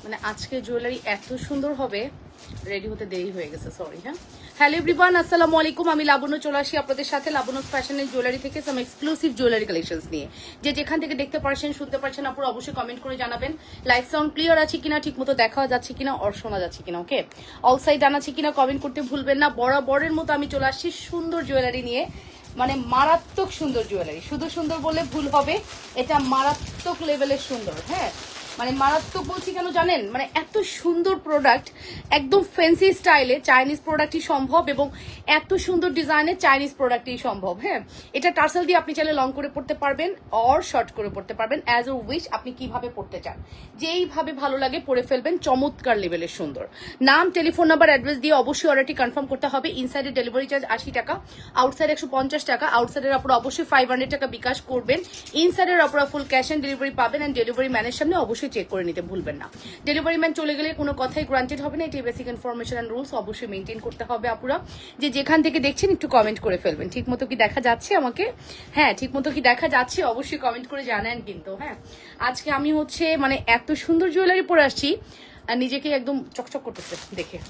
মানে আজকে জুয়েলারি এত সুন্দর হবে, রেডি হতে দেরি হয়ে গেছে, সরি। হ্যাঁ, হ্যালো এভরিওয়ান, আসসালামু আলাইকুম। আমি লাবণ্য চলে আসি আপনাদের সাথে লাবণ্য ফ্যাশনের জুয়েলারি থেকে সাম এক্সক্লুসিভ জুয়েলারি কালেকশনস নিয়ে। যে যেখান থেকে দেখতে পারছেন শুনতে পারছেন আপনারা অবশ্যই কমেন্ট করে জানাবেন লাইভ সাউন্ড ক্লিয়ার আছে কিনা, ঠিক মতো দেখা যাচ্ছে কিনা, আর শোনা যাচ্ছে কিনা। ওকে, অল সাইড ডান আছে কিনা কমেন্ট করতে ভুলবেন না। বরাবরের মতো আমি চলে আসছি সুন্দর জুয়েলারি নিয়ে, মানে মারাত্মক সুন্দর জুয়েলারি। শুধু সুন্দর বললে ভুল হবে, এটা মারাত্মক লেভেলের সুন্দর। হ্যাঁ, মানে মারাত্মক বলছি কেন জানেন, মানে এত সুন্দর প্রোডাক্ট, একদম ফ্যান্সি স্টাইলে চাইনিজ প্রোডাক্টই সম্ভব, এবং এত সুন্দর ডিজাইনের চাইনিজ প্রোডাক্টই সম্ভব। হ্যাঁ, এটা টার্সেল দিয়ে আপনি চাইলে লং করে পড়তে পারবেন অর শর্ট করে পড়তে পারবেন, অ্যাজ এ উইশ আপনি কিভাবে পড়তে চান, যেইভাবে ভালো লাগে পড়ে ফেলবেন। চমৎকার লেভেলের সুন্দর। নাম, টেলিফোন নাম্বার, অ্যাড্রেস দিয়ে অবশ্যই অর্ডারটি কনফার্ম করতে হবে। ইনসাইডে ডেলিভারি চার্জ 80 টাকা, আউটসাইড 150 টাকা। আউটসাইডের আপনারা অবশ্যই 500 টাকা বিকাশ করবেন। ইনসাইডের আপনারা ফুল ক্যাশ অন ডেলিভারি পাবেন, এন্ড ডেলিভারি ম্যানের সামনে অবশ্যই চেক করে নিতে ভুলবেন না। ডেলিভারি ম্যান চলে গেলে কোনো কথাই গ্রান্টেড হবে না। এটি বেসিক ইনফরমেশন এন্ড রুলস অবশ্যই মেনটেন করতে হবে। আপুরা যে যেখান থেকে দেখছেন একটু কমেন্ট করে ফেলবেন, ঠিক মতো কি দেখা যাচ্ছে আমাকে? হ্যাঁ, ঠিক মতো কি দেখা যাচ্ছে অবশ্যই কমেন্ট করে জানান কিন্তু। হ্যাঁ, আজকে আমি হচ্ছে মানে এত সুন্দর জুয়েলারি পরে আসছি আর নিজেকে একদম চকচক করতেছে দেখে।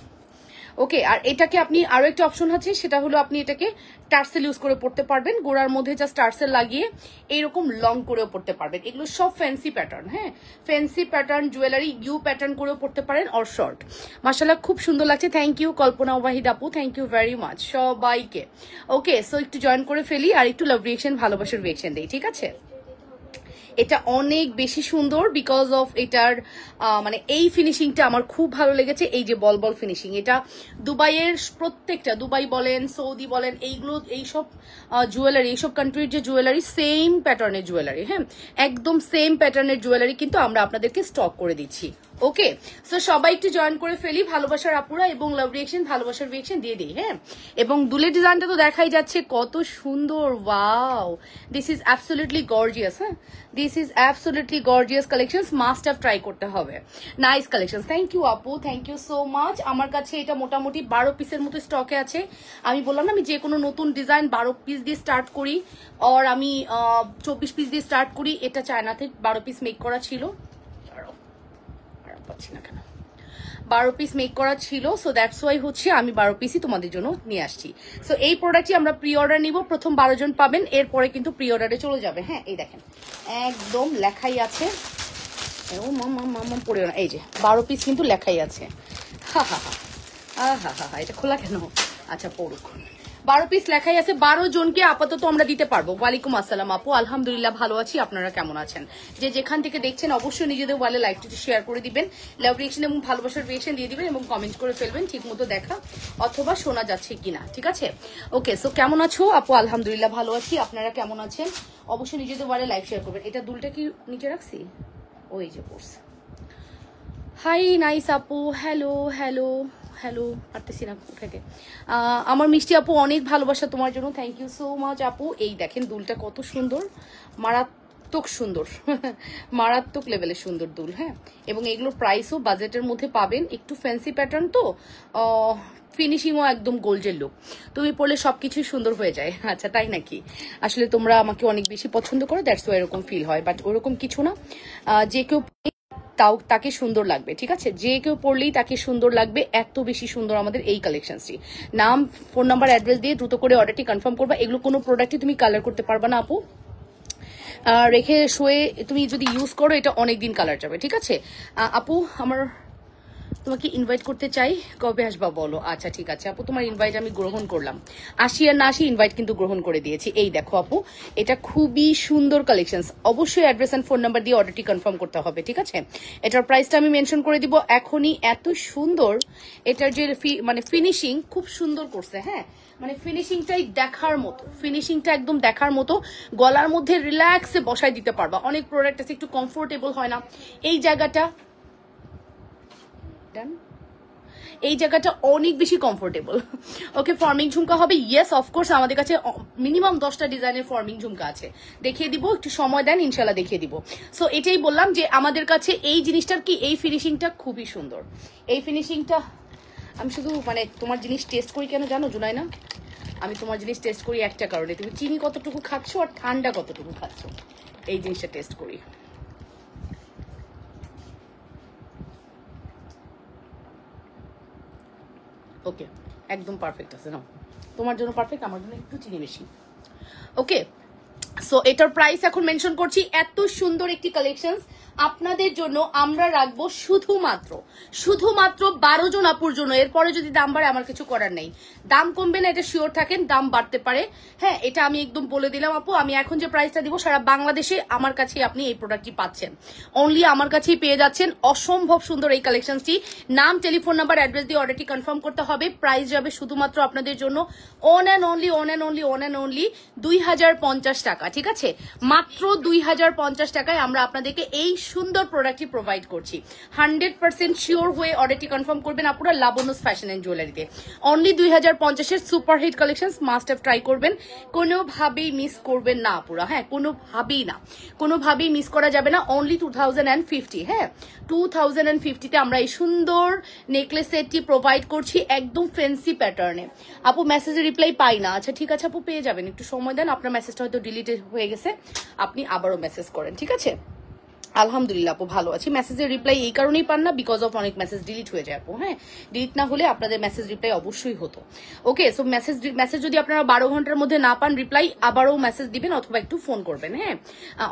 ওকে, আর এটাকে আপনি আরো একটা অপশন আছে, সেটা হলো আপনি এটাকে টার্সেল ইউজ করে পড়তে পারবেন। গোড়ার মধ্যে জাস্ট টার্সেল লাগিয়ে এইরকম লং করেও পড়তে পারবেন। এগুলো সব ফ্যান্সি প্যাটার্ন। হ্যাঁ, fancy pattern jewellery, you pattern করেও পড়তে পারেন অর শর্ট। মাশাআল্লাহ খুব সুন্দর লাগছে। থ্যাংক ইউ কল্পনা ওয়াহিদ আপু, থ্যাংক ইউ ভেরি মাচ সবাইকে। ওকে, সো একটু জয়েন করে ফেলি আর একটু লাভ রিয়েকশন, ভালোবাসার রিয়েকশন দেই, ঠিক আছে? এটা অনেক বেশি সুন্দর বিকজ অফ এটার মানে এই ফিনিশিংটা আমার খুব ভালো লেগেছে। এই যে বল বল ফিনিশিং, এটা দুবাইয়ের প্রত্যেকটা, দুবাই বলেন, সৌদি বলেন, এইগুলো এইসব জুয়েলারি, এইসব কান্ট্রির যে জুয়েলারি সেম প্যাটার্নের জুয়েলারি। হ্যাঁ, একদম সেম প্যাটার্নের জুয়েলারি কিন্তু আমরা আপনাদেরকে স্টক করে দিচ্ছি। ওকে, সো সবাই একটু জয়েন করে ফেলি, ভালোবাসার আপুরা এবং লাভ রিয়েকশন, ভালোবাসার রিয়েকশন দিয়ে দিই। হ্যাঁ, এবং দুলের ডিজাইনটা তো দেখাই যাচ্ছে কত সুন্দর। Wow, this is absolutely gorgeous. হ্যাঁ, this is absolutely gorgeous collections, must have try করতে হবে। নাইস কালেকশন, থ্যাংক ইউ আপু, থ্যাংক ইউ সো মাচ। আমার কাছে এটা মোটামুটি 12 পিসের মতো স্টকে আছে। আমি বললাম না আমি যে কোনো নতুন ডিজাইন 12 পিস দিয়ে স্টার্ট করি, আর আমি 24 পিস দিয়ে স্টার্ট করি। এটা চায়নাতে 12 পিস মেক করা ছিল, পাচ্ছি না কেন, 12 পিস মেক করা ছিল। সো দ্যাটস ওয়াই হচ্ছে আমি 12 পিসই তোমাদের জন্য নিয়ে আসছি। সো এই প্রোডাক্টটি আমরা প্রি অর্ডার নিব, প্রথম 12 জন পাবেন, এরপরে কিন্তু প্রি অর্ডারে চলে যাবে। হ্যাঁ, এই দেখেন একদম লেখাই আছে, ও মাম পড়েও না, এই যে 12 পিস কিন্তু লেখাই আছে। হা হা হা হা হা হা, এটা খোলা কেন? আচ্ছা পড়ুক। 12 পিস লেখাই আছে, 12 জনকে আপাতত আমরা দিতে পারবো। ওয়ালাইকুম আসসালাম আপু, আলহামদুলিল্লাহ ভালো আছি, আপনারা কেমন আছেন? যে যেখান থেকে দেখছেন অবশ্যই নিজেদের ওয়ালে লাইকটি শেয়ার করে দিবেন, লাভ রিয়েকশন এবং ভালোবাসার রিয়েকশন দিয়ে দিবেন, এবং কমেন্ট করে ফেলবেন ঠিক মতো দেখা অথবা শোনা যাচ্ছে কিনা, ঠিক আছে? ওকে, সো কেমন আছো আপু? আলহামদুলিল্লাহ ভালো আছি, আপনারা কেমন আছেন? অবশ্যই নিজেদের ওয়ালে লাইক শেয়ার করবেন। এটা দুলটা কি নিচে রাখছি? ওই যে পড়ছে। হাই নাইস আপু, হ্যালো হ্যালো হ্যালো, পারতেছি না থেকে। আমার মিষ্টি আপু অনেক ভালোবাসা তোমার জন্য, থ্যাংক ইউ সো মাচ আপু। এই দেখেন দুলটা কত সুন্দর, মারাত্মক সুন্দর মারাত্মক লেভেলের সুন্দর দুল। হ্যাঁ, এবং এগুলোর প্রাইসও বাজেটের মধ্যে পাবেন, একটু ফ্যান্সি প্যাটার্ন তো, ফিনিশিংও একদম গোল্ডের লুক। তুমি পরলে সবকিছুই সুন্দর হয়ে যায়। আচ্ছা তাই নাকি? আসলে তোমরা আমাকে অনেক বেশি পছন্দ করো, দ্যাটস ওয়াই এরকম ফিল হয়, বাট ওরকম কিছু না। যে কেউ তাও তাকে সুন্দর লাগবে, ঠিক আছে? যে কেউ পড়লেই তাকে সুন্দর লাগবে, এত বেশি সুন্দর আমাদের এই কালেকশনসটি। নাম, ফোন নাম্বার, অ্যাড্রেস দিয়ে দ্রুত করে অর্ডারটি কনফার্ম করবা। এগুলো কোনো প্রোডাক্টই তুমি কালার করতে পারবা না আপু, রেখে শুয়ে তুমি যদি ইউজ করো এটা অনেকদিন কালার যাবে, ঠিক আছে? আপু আমার তোমাকে ইনভাইট করতে চাই, কবে আসবা বলো? আচ্ছা ঠিক আছে আপু, তোমার ইনভাইট আমি গ্রহণ করলাম। আসি আর না আসি ইনভাইট কিন্তু গ্রহণ করে দিয়েছি। এই দেখো আপু, এটা খুবই সুন্দর কালেকশনস। অবশ্যই অ্যাড্রেস এন্ড ফোন নাম্বার দিয়ে অর্ডারটি কনফার্ম করতে হবে, ঠিক আছে? এটার প্রাইসটা আমি মেনশন করে দিব এখনই। এত সুন্দর, এটার যে মানে ফিনিশিং খুব সুন্দর করছে। হ্যাঁ, মানে ফিনিশিংটাই দেখার মতো, ফিনিশিংটা একদম দেখার মতো। গলার মধ্যে রিল্যাক্সে বসাই দিতে পারবা। অনেক প্রোডাক্ট আছে একটু কমফোর্টেবল হয় না, এই জায়গাটা এই জায়গাটা অনেক বেশি কমফোর্টেবল। ওকে, ফর্মিং ঝুমকা হবে, ইয়েস অফকোর্স আমাদের কাছে মিনিমাম 10টা ডিজাইনের ফর্মিং ঝুমকা আছে, দেখিয়ে দিব, একটু সময় দেন ইনশাল্লাহ দেখিয়ে দিব। সো এটাই বললাম যে আমাদের কাছে এই জিনিসটার কি, এই ফিনিশিংটা খুবই সুন্দর। এই ফিনিশিংটা আমি শুধু মানে তোমার জিনিস টেস্ট করি কেন জানো জুনাই না? আমি তোমার জিনিস টেস্ট করি একটা কারণে, তুমি চিনি কতটুকু খাচ্ছ আর ঠান্ডা কতটুকু খাচ্ছ, এই জিনিসটা টেস্ট করি। ওকে, একদম পারফেক্ট আছে না, তোমার জন্য পারফেক্ট, আমার জন্য একটু চিনি বেশি। ওকে, সো এটার প্রাইস এখন মেনশন করছি। এত সুন্দর একটি কালেকশন আপনাদের জন্য আমরা রাখবো শুধুমাত্র 12 জন আপুর জন্য। এরপরে যদি দাম বাড়ে আমার কিছু করার নেই, দাম কমবে না এটা শিওর থাকেন, দাম বাড়তে পারে। হ্যাঁ, এটা আমি একদম বলে দিলাম আপু। আমি এখন যে প্রাইসটা দিব সারা বাংলাদেশে আমার কাছে আপনি এই প্রোডাক্টটি পাচ্ছেন, অনলি আমার কাছেই পেয়ে যাচ্ছেন। অসম্ভব সুন্দর এই কালেকশনটি। নাম, টেলিফোন নাম্বার, অ্যাড্রেস দিয়ে অর্ডারটি কনফার্ম করতে হবে। প্রাইস যাবে শুধুমাত্র আপনাদের জন্য অন অ্যান্ড অনলি 2050 টাকা। ঠিক আছে, মাত্র 2050 টাকায় আমরা আপনাদেরকে এই সুন্দর প্রোডাক্টটি প্রোভাইড করছি। 100% শিওর হয়ে অর্ডারটি কনফার্ম করবেন আপুরা লাবণ্যস ফ্যাশন এন্ড জুয়েলারিতে। অনলি 2050-এর super hit collection, must have try করবেন, কোনোভাবেই মিস করবেন না আপুরা। হ্যাঁ, কোনোভাবেই মিস করা যাবে না। অনলি 2050, হ্যাঁ 2050-তে আমরা এই সুন্দর নেকলেস সেটটি প্রোভাইড করছি একদম ফ্যান্সি প্যাটার্নে। আপু মেসেজে রিপ্লাই পাই না, আচ্ছা ঠিক আছে আপু, পেয়ে যাবেন, একটু সময় দেন। আপনার মেসেজটা হয়তো ডিলিট হয়ে গেছে, আপনি আবারও মেসেজ করেন। ঠিক আছে, আলহামদুলিল্লাহ আপু ভালো আছি। মেসেজের রিপ্লাই এই কারণেই পান না, বিকজ অফ অনেক মেসেজ ডিলিট হয়ে যায় আপু। হ্যাঁ, ডিলিট না হলে আপনাদের মেসেজ রিপ্লাই অবশ্যই হতো। ওকে, সো মেসেজ যদি আপনারা 12 ঘন্টার মধ্যে না পান রিপ্লাই, আবারও মেসেজ দিবেন অথবা একটু ফোন করবেন। হ্যাঁ,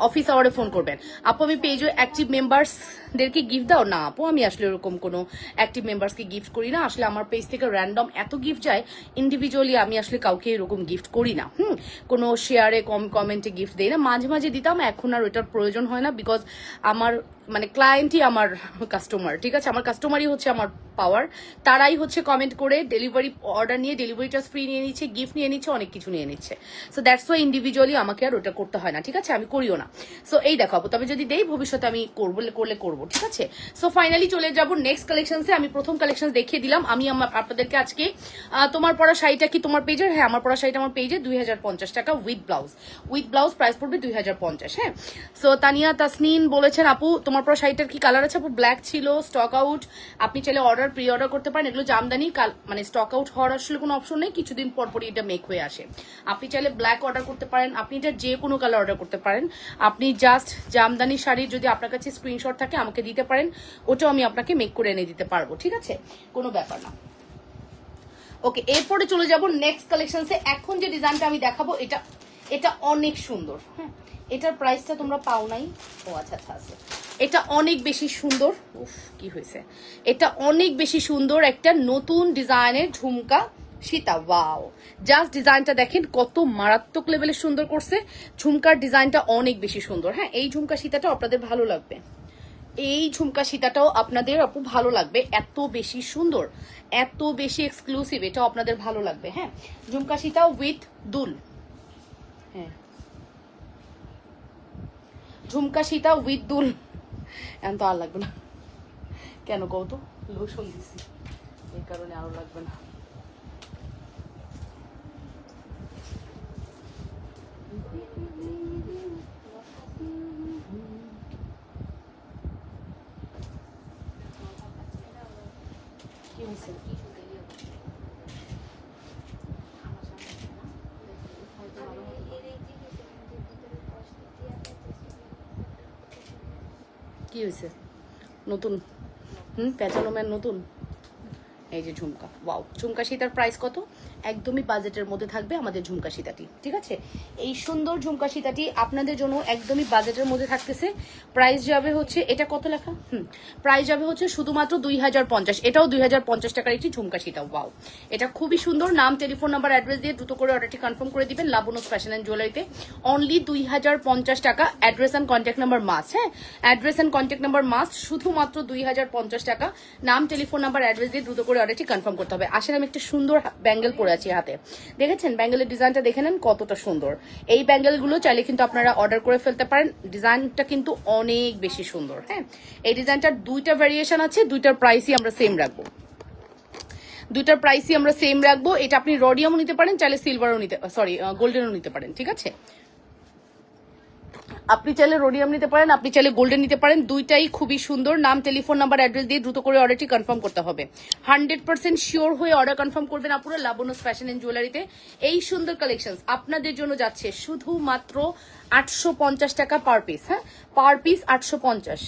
অফিস আওয়ারে ফোন করবেন। আপু আমি পেজে অ্যাক্টিভ মেম্বার্সদেরকে গিফট দাও না আপু, আমি আসলে এরকম কোনো অ্যাক্টিভ মেম্বার্সকে গিফট করি না। আসলে আমার পেজ থেকে র্যান্ডম এত গিফট যায়, ইন্ডিভিজুয়ালি আমি আসলে কাউকে এরকম গিফট করি না। কোনো শেয়ারে কমেন্টে গিফট দেই না। মাঝে মাঝে দিতাম, এখন আর ওইটার প্রয়োজন হয় না, বিকজ আমার মানে ক্লায়েন্টই আমার কাস্টমার। ঠিক আছে, আমার কাস্টমারই হচ্ছে আমার পাওয়ার। তারাই হচ্ছে কমেন্ট করে ডেলিভারি অর্ডার নিয়ে ডেলিভারি চার্জ ফ্রি নিয়ে নিচ্ছে, গিফট নিয়ে নিচ্ছে, অনেক কিছু নিয়ে নিচ্ছে। সো দ্যাটস ওয়াই ইন্ডিভিজুয়ালি আমাকে আর ওটা করতে হয় না। ঠিক আছে, আমি করিও না। সো এই দেখো আপু, তবে যদি দেই ভবিষ্যতে আমি করবো। ঠিক আছে, সো ফাইনালি চলে যাবো নেক্সট কালেকশনসে। আমি প্রথম কালেকশন দেখিয়ে দিলাম। আমি আপনাদেরকে আজকে তোমার পরা শাড়িটা কি তোমার পেজের? হ্যাঁ, আমার পরা শাড়িটা আমার পেজে 2050 টাকা উইথ ব্লাউজ প্রাইস পড়বে 2050। হ্যাঁ, সো তানিয়া তাসনিন বলেছেন আপু তোমার পরা শাড়িটার কি কালার আছে? আপু ব্ল্যাক ছিল, স্টক আউট। আপনি চাইলে প্রি অর্ডার করতে পারেন। এগুলো জামদানি, মানে স্টক আউট হওয়ার আসলে কোনো অপশন নেই, কিছুদিন পরপরই এটা মেক হয়ে আসে। আপনি চাইলে ব্ল্যাক অর্ডার করতে পারেন, আপনি এটা যে কোনো কালার অর্ডার করতে পারেন। আপনি জাস্ট জামদানি শাড়ির যদি আপনার কাছে স্ক্রিনশট থাকে আমাকে দিতে পারেন, ওটাও আমি আপনাকে মেক করে এনে দিতে পারবো। ঠিক আছে, কোনো ব্যাপার না। ওকে, এরপরে চলে যাব নেক্সট কালেকশনসে। এখন যে ডিজাইনটা আমি দেখাবো এটা অনেক সুন্দর। হ্যাঁ, এটার প্রাইসটা তোমরা পাও নাই? ও আচ্ছা আছে। এটা অনেক বেশি সুন্দর। উফ, কি হয়েছে? এটা অনেক বেশি সুন্দর একটা নতুন ডিজাইনের ঝুমকা সীতা। ওয়াও, জাস্ট ডিজাইনটা দেখেন কত মারাত্মক লেভেলে সুন্দর করছে। ঝুমকার ডিজাইনটা অনেক বেশি সুন্দর। হ্যাঁ, এই ঝুমকা সীতাটা আপনাদের ভালো লাগবে, এই ঝুমকা সীতাটাও আপনাদের আপু ভালো লাগবে। এত বেশি সুন্দর, এত বেশি এক্সক্লুসিভ, এটাও আপনাদের ভালো লাগবে। হ্যাঁ, ঝুমকা সীতা উইথ দুল। হ্যাঁ, ঝুমকা সীতা উইথ দুল। এখন তো আর লাগবে না, কেন কও তো, লোশন দিছি এই কারণে আরো লাগবে না। কি হয়েছে? কি হয়েছে? নতুন পেঁচানো ম্যান নতুন। এই যে ঝুমকা, ওয়াও, ঝুমকা সীতার প্রাইস কত? একদমই বাজেটের মধ্যে থাকবে আমাদের ঝুমকা সীতাটি। ঠিক আছে, এই সুন্দর ঝুমকা সীতাটি আপনাদের জন্য একদমই বাজেটের মধ্যে থাকতেছে। প্রাইস যাবে হচ্ছে, এটা কত লেখা? প্রাইস যাবে হচ্ছে শুধুমাত্র 2050। এটাও 2050 টাকার একটি ঝুমকা সীতা। ওয়াও, এটা খুবই সুন্দর। নাম, টেলিফোন নাম্বার, অ্যাড্রেস দিয়ে দ্রুত করে অর্ডারটি কনফার্ম করে দিবেন লাবণ্যস ফ্যাশন এন্ড জুয়েলারিতে। অনলি 2050 টাকা। Address and contact number must. হ্যাঁ, address and contact number must, শুধুমাত্র 2050 টাকা। নাম, টেলিফোন নাম্বার, অ্যাড্রেস দিয়ে দ্রুত করে অর্ডারটি কনফার্ম করতে হবে। আসলে আমি একটা সুন্দর ব্যাঙ্গেল পরে আছি হাতে, দেখেছেন? ব্যাঙ্গেলের ডিজাইনটা দেখে নেন কতটা সুন্দর। এই ব্যাঙ্গেলগুলো চাইলে কিন্তু আপনারা অর্ডার করে ফেলতে পারেন। ডিজাইনটা কিন্তু অনেক বেশি সুন্দর। হ্যাঁ, এই ডিজাইনটার দুইটা ভ্যারিয়েশন আছে, দুইটার প্রাইসই আমরা সেম রাখবো। এটা আপনি রডিয়ামও নিতে পারেন, চাইলে সিলভারও গোল্ডেনও নিতে পারেন। ঠিক আছে, আপনি চাইলে রোডিয়াম নিতে পারেন, আপনি চাইলে গোল্ডেন নিতে পারেন, দুইটাই খুবই সুন্দর। নাম, টেলিফোন নাম্বার, অ্যাড্রেস দিয়ে দ্রুত করে অর্ডারটি কনফার্ম করতে হবে। 100% শিওর হয়ে অর্ডার কনফার্ম করবেন আপুরা লাবণ্যস ফ্যাশন এন্ড জুয়েলারিতে। এই সুন্দর কালেকশন আপনাদের জন্য যাচ্ছে শুধুমাত্র 850 টাকা পার পিস। হ্যাঁ, পার পিস 850,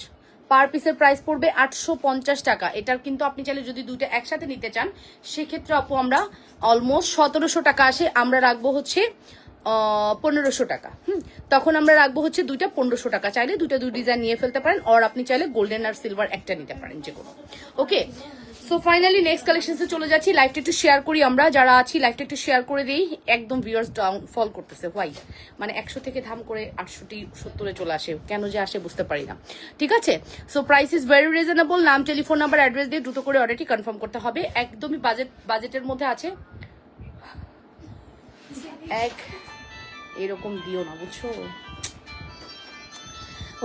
পার পিসের প্রাইস পড়বে 850 টাকা। এটার কিন্তু আপনি চাইলে যদি দুইটা একসাথে নিতে চান সেক্ষেত্রে আপু আমরা অলমোস্ট 1700 টাকা আসে, আমরা রাখবো হচ্ছে 1500 টাকা। তখন আমরা রাখবো হচ্ছে দুইটা 1500 টাকা। চাইলে দুইটা দুই ডিজাইন নিয়ে ফেলতে পারেন, আর আপনি চাইলে গোল্ডেন আর সিলভার একটা নিতে পারেন, যে কোনো। ওকে, সো ফাইনালি নেক্সট কালেকশনসে চলে যাচ্ছি। লাইভটা একটু শেয়ার করি, আমরা যারা আছি লাইভটা একটু শেয়ার করে দিই। একদম ভিউয়ার্স ডাউন ফল করতেছে, হোয়াই মানে 100 থেকে ধাম করে 870 চলে আসে, কেন যে আসে বুঝতে পারি না। ঠিক আছে, so price is very reasonable. নাম, টেলিফোন নাম্বার, অ্যাড্রেস দিয়ে দ্রুত করে অর্ডারটি কনফার্ম করতে হবে। একদমই বাজেটের মধ্যে আছে। এরকম দিও না, বুঝছো?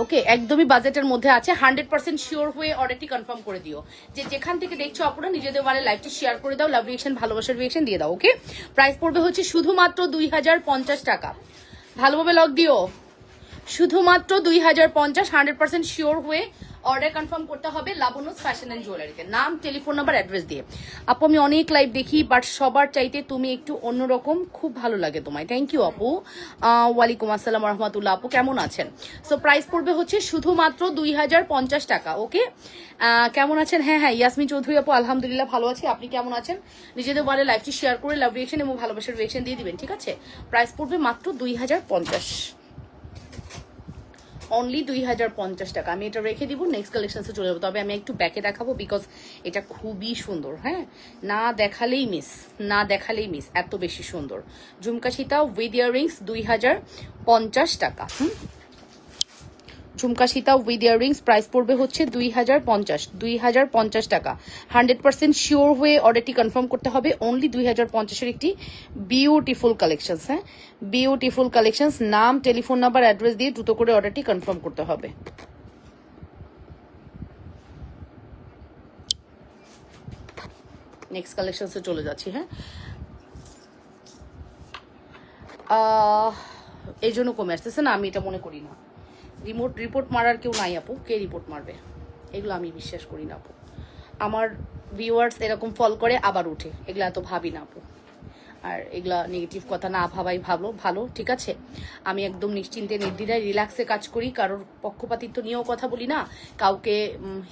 ওকে, একদমই বাজেটের মধ্যে আছে। 100% শিওর হয়ে অর্ডারটি কনফার্ম করে দিও। যে যেখান থেকে দেখছো আপনারা নিজেদের মানে লাইভটি শেয়ার করে দাও, লাভ রিয়েকশন, ভালোবাসার রিয়েকশন দিয়ে দাও। ওকে, প্রাইস পড়বে হচ্ছে শুধুমাত্র 2050 টাকা। ভালোভাবে লক দিও, শুধুমাত্র 2050। 100% শিওর হয়ে অর্ডার কনফার্ম করতে হবে লাবণ্যস ফ্যাশন এন্ড জুয়েলারিতে, নাম, টেলিফোন নাম্বার, অ্যাড্রেস দিয়ে। আপু আমি অনেক লাইভ দেখি, বাট সবার চাইতে তুমি একটু অন্যরকম, খুব ভালো লাগে তোমায়। থ্যাংক ইউ আপু। ওয়ালাইকুম আসসালাম রহমতুল্লাহ। আপু কেমন আছেন? সো প্রাইস পড়বে হচ্ছে শুধুমাত্র 2050 টাকা। ওকে, কেমন আছেন? হ্যাঁ হ্যাঁ, ইয়াসমিন চৌধুরী আপু আলহামদুলিল্লাহ ভালো আছি। আপনি কেমন আছেন? নিজেদের বলে লাইভটি শেয়ার করে লাভ রিয়েকশন এবং ভালোবাসার রিয়েকশন দিয়ে দিবেন। ঠিক আছে, প্রাইস পড়বে মাত্র 2050, অনলি 2050 টাকা। আমি এটা রেখে দিব, নেক্সট কালেকশনসে চলে যাবো। তবে আমি একটু ব্যাকে দেখাবো বিকজ এটা খুবই সুন্দর। হ্যাঁ, না দেখালেই মিস, এত বেশি সুন্দর। ঝুমকা সীতা উইথ ইয়াররিংস 2050 টাকা। ঝুমকা সীতা উইথ ইয়াররিংস প্রাইস পড়বে হচ্ছে 2050 টাকা। 100% শিওর হয়ে অর্ডারটি কনফার্ম করতে হবে। অনলি 2050-এর একটি বিউটিফুল কালেকশনস। হ্যাঁ, বিউটিফুল কালেকশনস। নাম, টেলিফোন নাম্বার, অ্যাড্রেস দিয়ে দ্রুত করে অর্ডারটি কনফার্ম করতে হবে। নেক্সট কালেকশনসে চলে যাচ্ছি। হ্যাঁ, এই জন্য কমে আসতেছে না, আমি এটা মনে করি না। রিপোর্ট মারার কেউ নাই আপু, কে রিপোর্ট মারবে? এগুলো আমি বিশ্বাস করি না আপু। আমার ভিউয়ার্স এরকম ফল করে আবার উঠে, এগুলো এত ভাবি না আপু। আর এগুলা নেগেটিভ কথা না ভাবাই ভালো। ঠিক আছে, আমি একদম নিশ্চিন্তে নির্দ্বিধায় রিল্যাক্সে কাজ করি। কারোর পক্ষপাতিত্ব নিয়েও কথা বলি না, কাউকে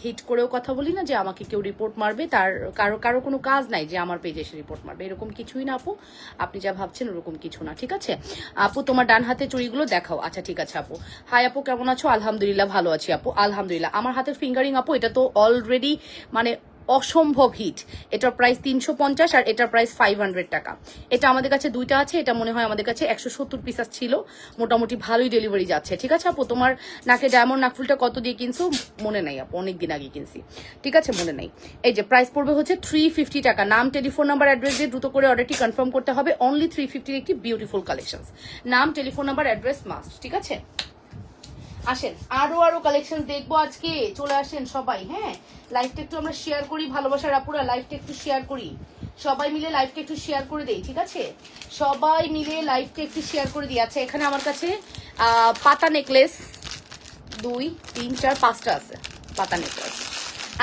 হিট করেও কথা বলি না যে আমাকে কেউ রিপোর্ট মারবে। তার কারো কোনো কাজ নাই যে আমার পেজে এসে রিপোর্ট মারবে, এরকম কিছুই না আপু। আপনি যা ভাবছেন ওরকম কিছু না। ঠিক আছে আপু, তোমার ডান হাতে চুড়িগুলো দেখাও। আচ্ছা ঠিক আছে আপু। হাই আপু, কেমন আছো? আলহামদুলিল্লাহ ভালো আছি আপু, আলহামদুলিল্লাহ। আমার হাতের ফিঙ্গারিং আপু, এটা তো অলরেডি মানে অসম্ভব হিট। এটার প্রাইস 350 আর এটার প্রাইস 500 টাকা। এটা আমাদের কাছে দুইটা আছে, এটা মনে হয় আমাদের কাছে 170 পিস ছিল। মোটামুটি ভালোই ডেলিভারি যাচ্ছে। ঠিক আছে আপু, তোমার নাকে ডায়মন্ড নাকফুলটা কত দিয়ে কিনছো মনে নাই আপু, অনেকদিন আগে কিনছি। ঠিক আছে, মনে নাই। এই যে প্রাইস পড়বে হচ্ছে 350 টাকা। নাম, টেলিফোন নাম্বার, অ্যাড্রেস দিয়ে দ্রুত করে অর্ডারটি কনফার্ম করতে হবে। অনলি 350-এর একটি বিউটিফুল কালেকশন। নাম, টেলিফোন নাম্বার, অ্যাড্রেস মাস্ট। ঠিক আছে, আসেন আরো কালেকশন দেখবো আজকে। চলে আসেন সবাই। হ্যাঁ, লাইভটা একটু আমরা শেয়ার করি, ভালোবাসার আপুরা লাইভটা একটু শেয়ার করি, সবাই মিলে লাইভটা একটু শেয়ার করে দেই। ঠিক আছে, সবাই মিলে লাইভটা একটু শেয়ার করে দিই। আচ্ছা, এখানে আমার কাছে পাতা নেকলেস 2, 3, 4, 5টা আছে পাতা নেকলেস।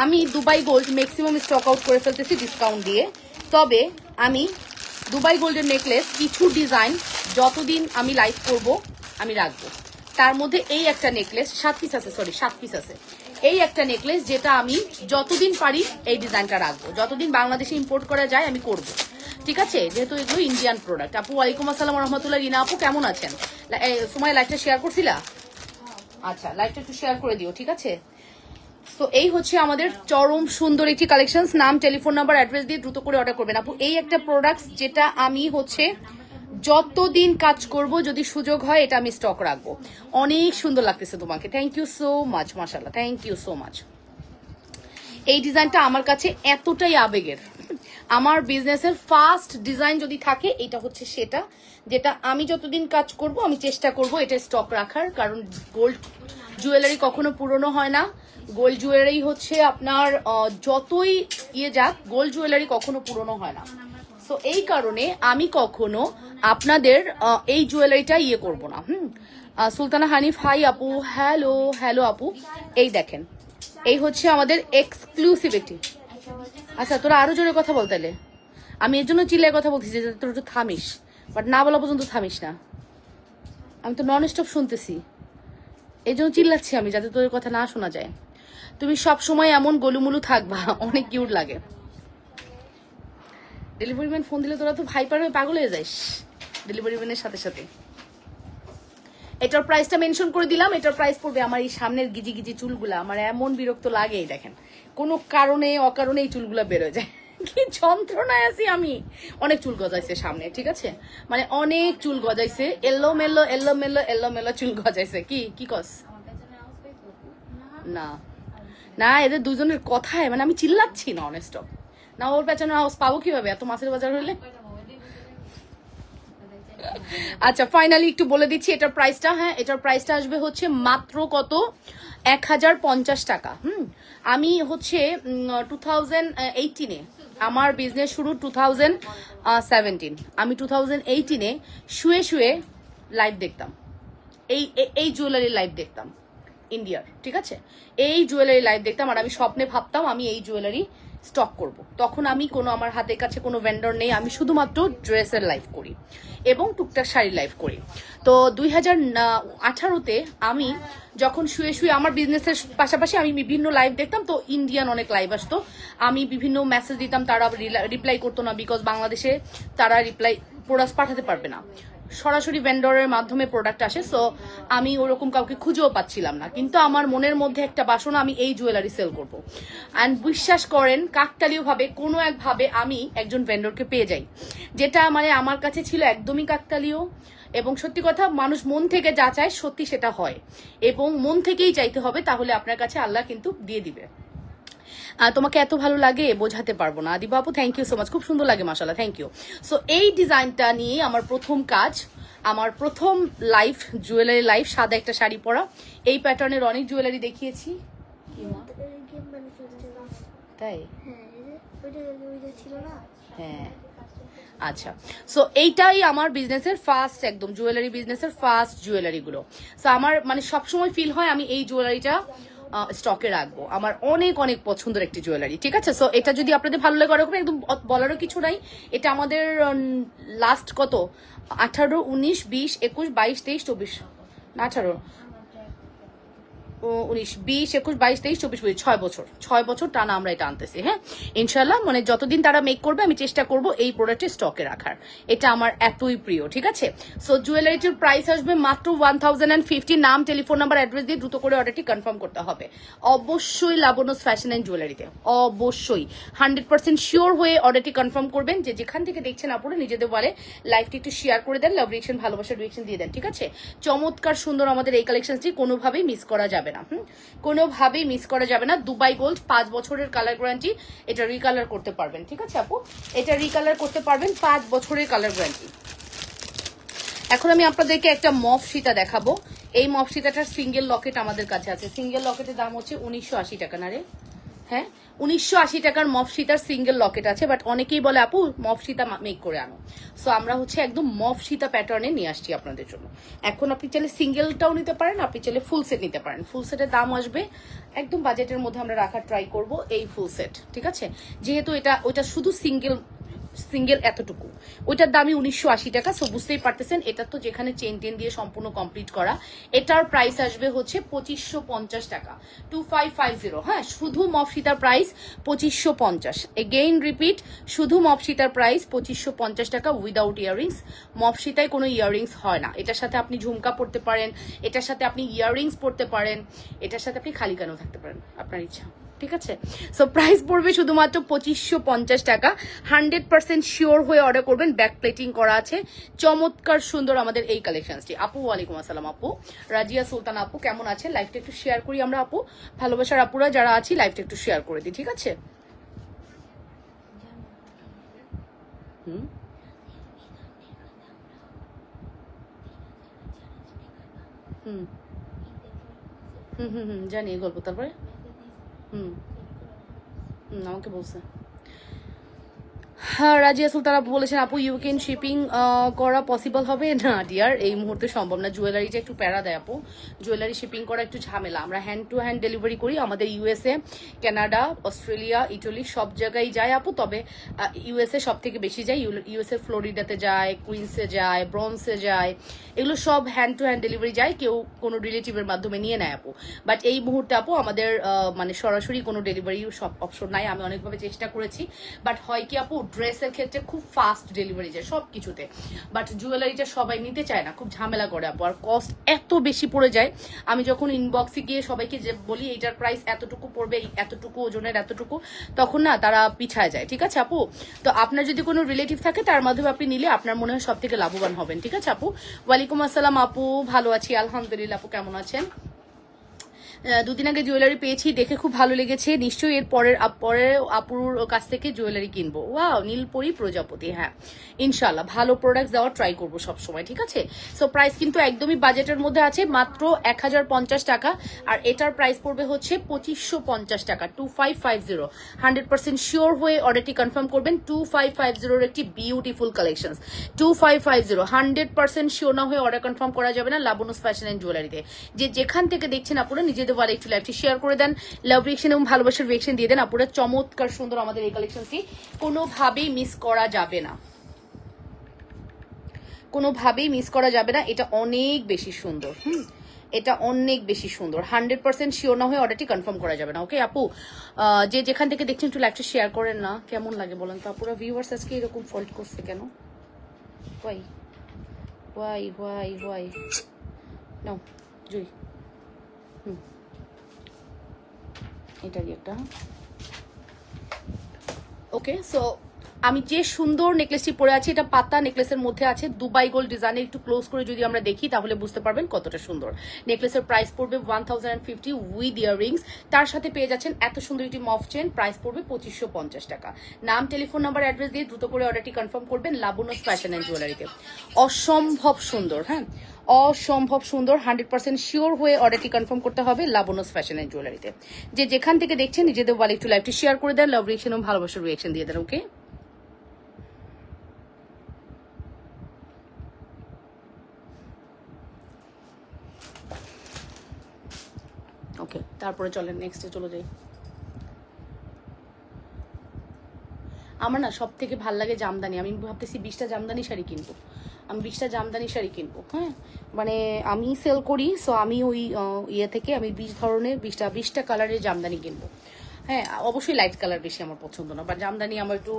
আমি Dubai gold maximum stock out করে ফেলতেছি ডিসকাউন্ট দিয়ে। তবে আমি দুবাই গোল্ডের নেকলেস কিছু ডিজাইন যতদিন আমি লাইভ করব আমি রাখবো। তার মধ্যে এই একটা নেকলেস 7 পিস আছে। এই একটা নেকলেস যেটা আমি যতদিন পারি এই ডিজাইনটা রাখবো, যতদিন বাংলাদেশে ইম্পোর্ট করা যায় আমি করব। ঠিক আছে, যেহেতু এগুলো ইন্ডিয়ান প্রোডাক্ট। আপু ওয়ালাইকুম আসসালাম রহমতুল্লাহ। রিনা আপু কেমন আছেন? সময় লাইভটা শেয়ার করছিলা? আচ্ছা, লাইভটা একটু শেয়ার করে দিও। ঠিক আছে, তো এই হচ্ছে আমাদের চরম সুন্দর একটি কালেকশন। নাম, টেলিফোন নাম্বার, অ্যাড্রেস দিয়ে দ্রুত করে অর্ডার করবেন আপু। এই একটা প্রোডাক্ট যেটা আমি হচ্ছে যতদিন কাজ করব, যদি সুযোগ হয় এটা আমি স্টক রাখবো। অনেক সুন্দর লাগতেছে তোমাকে, থ্যাংক ইউ সো মাচ, মাশাআল্লাহ, থ্যাংক ইউ সো মাচ। এই ডিজাইনটা আমার কাছে এতটাই আবেগের। আমার বিজনেসের ফার্স্ট ডিজাইন যদি থাকে এটা হচ্ছে সেটা, যেটা আমি যতদিন কাজ করব আমি চেষ্টা করব এটা স্টক রাখার। কারণ গোল্ড জুয়েলারি কখনো পুরনো হয় না। গোল্ড জুয়েলারি হচ্ছে আপনার যতই যাক, গোল্ড জুয়েলারি কখনো পুরনো হয় না। সো এই কারণে আমি কখনো আপনাদের এই জুয়েলারিটা করব না। সুলতানা হানিফ, হাই আপু। হ্যালো আপু, এই দেখেন, এই হচ্ছে আমাদের এক্সক্লুসিভিটি। আচ্ছা, তোরা আরো জোরে কথা বল তাহলে। আমি এর জন্য চিল্লায় কথা বলতেছি যে তোর একটু থামিস, বাট না বলা পর্যন্ত থামিস না। আমি তো নন স্টপ শুনতেছি, এই জন্য চিল্লাচ্ছি আমি, যাতে তোদের কথা না শোনা যায়। তুমি সব সময় এমন গোলুমুলু থাকবা, অনেক কিউট লাগে। ডেলিভারি ম্যান ফোন দিলে তোরা তো ভাইপার হয়ে পাগল হয়ে যাস ডেলিভারি ম্যানের সাথে সাথে। এটার প্রাইসটা মেনশন করে দিলাম। এটার প্রাইস পড়বে, আমার এই সামনের গিজি গিজি চুলগুলা আমার এমন বিরক্ত লাগে, দেখেন কোনো কারণে অকারণে এই চুলগুলা বেরোয় যায়, কি যন্ত্রণায় আছি আমি। অনেক চুল গজাইছে সামনে, ঠিক আছে, মানে অনেক চুল গজাইছে, এলো মেলো এলো মেলো এলো মেলো চুল গজাইছে। কি কি কস? না না, এদের দুজনের কথায় মানে আমি চিল্লাচ্ছি না অনেস্ট। না ওর পেছনে হাউস পাবো কিভাবে এত মাছের বাজার হইলে? আচ্ছা ফাইনালি একটু বলে দিচ্ছি এটার প্রাইসটা। হ্যাঁ, এটার প্রাইসটা আসবে হচ্ছে মাত্র কত, 1050 টাকা। আমি হচ্ছে 2018-এ আমার বিজনেস শুরু, 2017 আমি 2018-এ শুয়ে শুয়ে লাইভ দেখতাম, এই জুয়েলারি লাইভ দেখতাম ইন্ডিয়ার, ঠিক আছে, এই জুয়েলারি লাইভ দেখতাম। আর আমি স্বপ্নে ভাবতাম আমি এই জুয়েলারি স্টক করব। তখন আমি কোনো, আমার হাতের কাছে কোনো ভেন্ডর নেই, আমি শুধুমাত্র ড্রেসের লাইভ করি এবং টুকটাক শাড়ি লাইভ করি। তো 2018-তে আমি যখন শুয়ে শুয়ে আমার বিজনেসের পাশাপাশি আমি বিভিন্ন লাইভ দেখতাম, তো ইন্ডিয়ান অনেক লাইভ আসতো, আমি বিভিন্ন মেসেজ দিতাম, তারা রিপ্লাই করতো না, বিকজ বাংলাদেশে তারা রিপ্লাই প্রোডাক্ট পাঠাতে পারবে না, সরাসরি ভেন্ডরের মাধ্যমে প্রোডাক্ট আসে। সো আমি ওরকম কাউকে খুঁজেও পাচ্ছিলাম না, কিন্তু আমার মনের মধ্যে একটা বাসনা, আমি এই জুয়েলারি সেল করব। অ্যান্ড বিশ্বাস করেন কাকতালীয় ভাবে কোনো একভাবে আমি একজন ভেন্ডরকে পেয়ে যাই, যেটা মানে আমার কাছে ছিল একদমই কাকতালীয়। এবং সত্যি কথা, মানুষ মন থেকে যা চায় সত্যি সেটা হয়, এবং মন থেকেই চাইতে হবে, তাহলে আপনার কাছে আল্লাহ কিন্তু দিয়ে দিবে। তোমাকে এত ভালো লাগে বোঝাতে পারবো না। আদি বাবু থ্যাংক ইউ সো মাচ, খুব সুন্দর লাগে মাশাআল্লাহ, থ্যাংক ইউ। সো এই ডিজাইনটা নিয়ে আমার প্রথম কাজ, আমার প্রথম লাইভ জুয়েলারি লাইভ, সাদা একটা শাড়ি পরা, এই প্যাটার্নের অনেক জুয়েলারি দেখিয়েছি। তাই? হ্যাঁ আচ্ছা, সো এইটাই আমার বিজনেসের ফার্স্ট, একদম জুয়েলারি বিজনেসের ফার্স্ট জুয়েলারি গুলো। সো আমার মানে সবসময় ফিল হয় আমি এই জুয়েলারিটা স্টকে রাখবো, আমার অনেক অনেক পছন্দের একটি জুয়েলারি, ঠিক আছে। সো এটা যদি আপনাদের ভালো লাগে ওরকম একদম বলারও কিছু নাই। এটা আমাদের লাস্ট কত 18, 19, 20, 21, 22, 23, 24, 18, 19, 20, 21, 22, 23, 24, 6 বছর টানা আমরা এটা আনতেছি। হ্যাঁ ইনশাল্লাহ, মানে যতদিন তারা মেক করবে আমি চেষ্টা করব এই প্রোডাক্টে স্টকে রাখার, এটা আমার এতই প্রিয়, ঠিক আছে। সো জুয়েলারিটির প্রাইস আসবে মাত্র 1050। নাম, টেলিফোন নাম্বার, অ্যাড্রেস দিয়ে দ্রুত করে অর্ডারটি কনফার্ম করতে হবে। অবশ্যই লাবণ্যস ফ্যাশন অ্যান্ড জুয়েলারিতে অবশ্যই 100% শিওর হয়ে অর্ডারটি কনফার্ম করবেন। যে যেখান থেকে দেখছেন আপনারা নিজেদের বলে লাইভটি একটু শেয়ার করে দেন, লাভ রিয়েকশন, ভালোবাসার রিয়েকশন দিয়ে দেন, ঠিক আছে। চমৎকার সুন্দর আমাদের এই কালেকশনটি কোনোভাবেই মিস করা যাবে না, কোনোভাবেই মিস করা যাবে না। দুবাই গোল্ড 5 বছরের কালার গ্যারান্টি, এটা রিকালার করতে পারবেন, ঠিক আছে আপু, এটা রিকালার করতে পারবেন, 5 বছরের কালার গ্যারান্টি। এখন আমি আপনাদেরকে একটা মফ সীতা দেখাবো। এই মফ সীতাটার সিঙ্গেল লকেট আমাদের কাছে আছে, সিঙ্গেল লকেটের দাম হচ্ছে 1980 টাকা। না রে, হ্যাঁ 1980 টাকার মফ সীতার সিঙ্গেল লকেট আছে, বাট অনেকেই বলে আপু মফ সীতা মেক করে আনো। সো আমরা হচ্ছে একদম মফ সীতা প্যাটার্নে নিয়ে আসছি আপনাদের জন্য। এখন আপনি চাইলে সিঙ্গেলটাও নিতে পারেন, আপনি চাইলে ফুল সেট নিতে পারেন। ফুল সেটের দাম আসবে একদম বাজেটের মধ্যে আমরা রাখার ট্রাই করব এই ফুল সেট, ঠিক আছে। যেহেতু এটা ওইটা শুধু সিঙ্গেল এতটুকু, ওইটার দামই 1980 টাকা। সো বুঝতেই পারতেছেন এটা তো যেখানে চেন টেন দিয়ে সম্পূর্ণ কমপ্লিট করা। এটার প্রাইস আসবে হচ্ছে 2550 টাকা, 2550। হ্যাঁ, শুধু মফ সীতার প্রাইস 2550। এগেইন রিপিট, শুধু মফ সীতার প্রাইস 2550 টাকা উইদাউট ইয়াররিংস। মফ সীতায় কোনো ইয়াররিংস হয় না। এটার সাথে আপনি ঝুমকা পরতে পারেন, এটার সাথে আপনি ইয়াররিংস পরতে পারেন, এটার সাথে আপনি খালি কানও থাকতে পারেন, আপনার ইচ্ছা, ঠিক আছে। সো প্রাইস পড়বে শুধুমাত্র 2550 টাকা। 100% শিওর হয়ে অর্ডার করবেন, ব্যাক প্লেটিং করা আছে, চমৎকার সুন্দর আমাদের এই কালেকশনটি। আপু ওয়ালাইকুম আসসালাম, আপু রাজিয়া সুলতান আপু কেমন আছে? লাইভটা একটু শেয়ার করি আমরা আপু, ভালোবাসার আপুরা যারা আছি লাইভটা একটু শেয়ার করে দিই, ঠিক আছে। জানি এই গল্প, তারপরে আমাকে বলছে হ্যাঁ, রাজিয়া সুলতান আপু বলেছেন আপু ইউকেন শিপিং করা পসিবল হবে না ডিয়ার, এই মুহূর্তে সম্ভব না। জুয়েলারিটা একটু প্যারা দেয় আপু, জুয়েলারি শিপিং করা একটু ঝামেলা। আমরা হ্যান্ড টু হ্যান্ড ডেলিভারি করি, আমাদের ইউএসএ, কানাডা, অস্ট্রেলিয়া, ইটালি সব জায়গায় যায় আপু। তবে ইউএসএ সব থেকে বেশি যায়, ইউএসএ ফ্লোরিডাতে যায়, কুইন্সে যায়, ব্রন্সে যায়, এগুলো সব হ্যান্ড টু হ্যান্ড ডেলিভারি যায়, কেউ কোনো রিলেটিভের মাধ্যমে নিয়ে নেয় আপু। বাট এই মুহূর্তে আপু আমাদের মানে সরাসরি কোনো ডেলিভারি সব অপশন নাই। আমি অনেকভাবে চেষ্টা করেছি, বাট হয় কি আপু ড্রেসের ক্ষেত্রে খুব ফাস্ট ডেলিভারি যায় সব কিছুতে, বাট জুয়েলারিটা সবাই নিতে চায় না, খুব ঝামেলা করে আপু, আর কস্ট এত বেশি পড়ে যায়। আমি যখন ইনবক্সে গিয়ে সবাইকে যে বলি এইটার প্রাইস এতটুকু পড়বে, এতটুকু ওজনের এতটুকু, তখন না তারা পিছায় যায়। ঠিক আছে আপু, তো আপনার যদি কোনো রিলেটিভ থাকে তার মাধ্যমে আপনি নিলে আপনার মনে হয় সব থেকে লাভবান হবেন। ঠিক আছে আপু, ওয়ালাইকুম আসসালাম আপু, ভালো আছি আলহামদুলিল্লাহ। আপু কেমন আছেন? দুদিন আগে জুয়েলারি পেয়েছি, দেখে খুব ভালো লেগেছে, নিশ্চয়ই এর পরের আপুর কাছ থেকে জুয়েলারি কিনবো। ওয়াও, নীলপরি প্রজাপতি, হ্যাঁ ইনশাল্লাহ ভালো প্রোডাক্ট দেওয়ার ট্রাই করবো সবসময়। ঠিক আছে, সো প্রাইস কিন্তু একদমই বাজেটের মধ্যে আছে, মাত্র 1050 টাকা, আর এটার প্রাইস পড়বে হচ্ছে 2550 টাকা, 2550। 100% শিওর হয়ে অর্ডারটি কনফার্ম করবেন। 2550 একটি বিউটিফুল কালেকশন, 2550। 100% শিওর না হয়ে অর্ডার কনফার্ম করা যাবে না লাবণ্যস ফ্যাশন এন্ড জুয়েলারিতে। যেখান থেকে দেখছেন আপনারা নিজেদের ওয়ালে একটু লাইভটি শেয়ার করে দেন, লাভ রিয়েকশন এবং ভালোবাসার রিয়েকশন দিয়ে দেন। আপনারা চমৎকার সুন্দর আমাদের এই কালেকশনটি কোনোভাবেই মিস করা যাবে না, কোনোভাবেই মিস করা যাবে না। এটা অনেক বেশি সুন্দর, এটা অনেক বেশি সুন্দর। 100% শিওর না হয়ে অর্ডারটি কনফার্ম করা যাবে না। ওকে আপু, যেখান থেকে দেখছেন একটু লাইভটা শেয়ার করেন না, কেমন লাগে বলেন তো আপুরা? ভিউয়ার্স আজকে এরকম ফল্ট করছে কেন? ওয়াই ওয়াই ওয়াই ওয়াই নাও জুই, এটারই একটা। ওকে, সো আমি যে সুন্দর নেকলেসটি পরে আছি, এটা পাতা নেকলেসের মধ্যে আছে, দুবাই গোল্ড ডিজাইনের। একটু ক্লোজ করে যদি আমরা দেখি তাহলে বুঝতে পারবেন কতটা সুন্দর। নেকলেসের প্রাইস পড়বে 1050 উইথ ইয়াররিংস, তার সাথে পেয়ে যাচ্ছেন এত সুন্দর একটি মফ চেন, প্রাইস পড়বে 2550 টাকা। নাম, টেলিফোন নাম্বার, অ্যাড্রেস দিয়ে দ্রুত করে অর্ডারটি কনফার্ম করবেন লাবণ্যস ফ্যাশন এন্ড জুয়েলারিতে। অসম্ভব সুন্দর, হ্যাঁ অসম্ভব সুন্দর। 100% শিওর হয়ে অর্ডারটি কনফার্ম করতে হবে লাবণ্যস ফ্যাশন এন্ড জুয়েলারিতে। যেখান থেকে দেখছেন নিজেদের ওয়ালে একটু লাইভটি শেয়ার করে দেন, লাভ রিয়েকশন এবং ভালোবাসার রিয়েকশন দিয়ে দেন। ওকে, ওকে তারপরে চলেন নেক্সটে চলে যাই। আমার না সব থেকে ভাল লাগে জামদানি। আমি ভাবতেছি 20টা জামদানি শাড়ি কিনবো, আমি 20টা জামদানি শাড়ি কিনবো। হ্যাঁ, মানে আমি সেল করি, সো আমি ওই ইয়ে থেকে আমি 20 ধরনের 20টা কালারের জামদানি কিনবো। হ্যাঁ, অবশ্যই লাইট কালার বেশি আমার পছন্দ না, বা জামদানি আমার একটু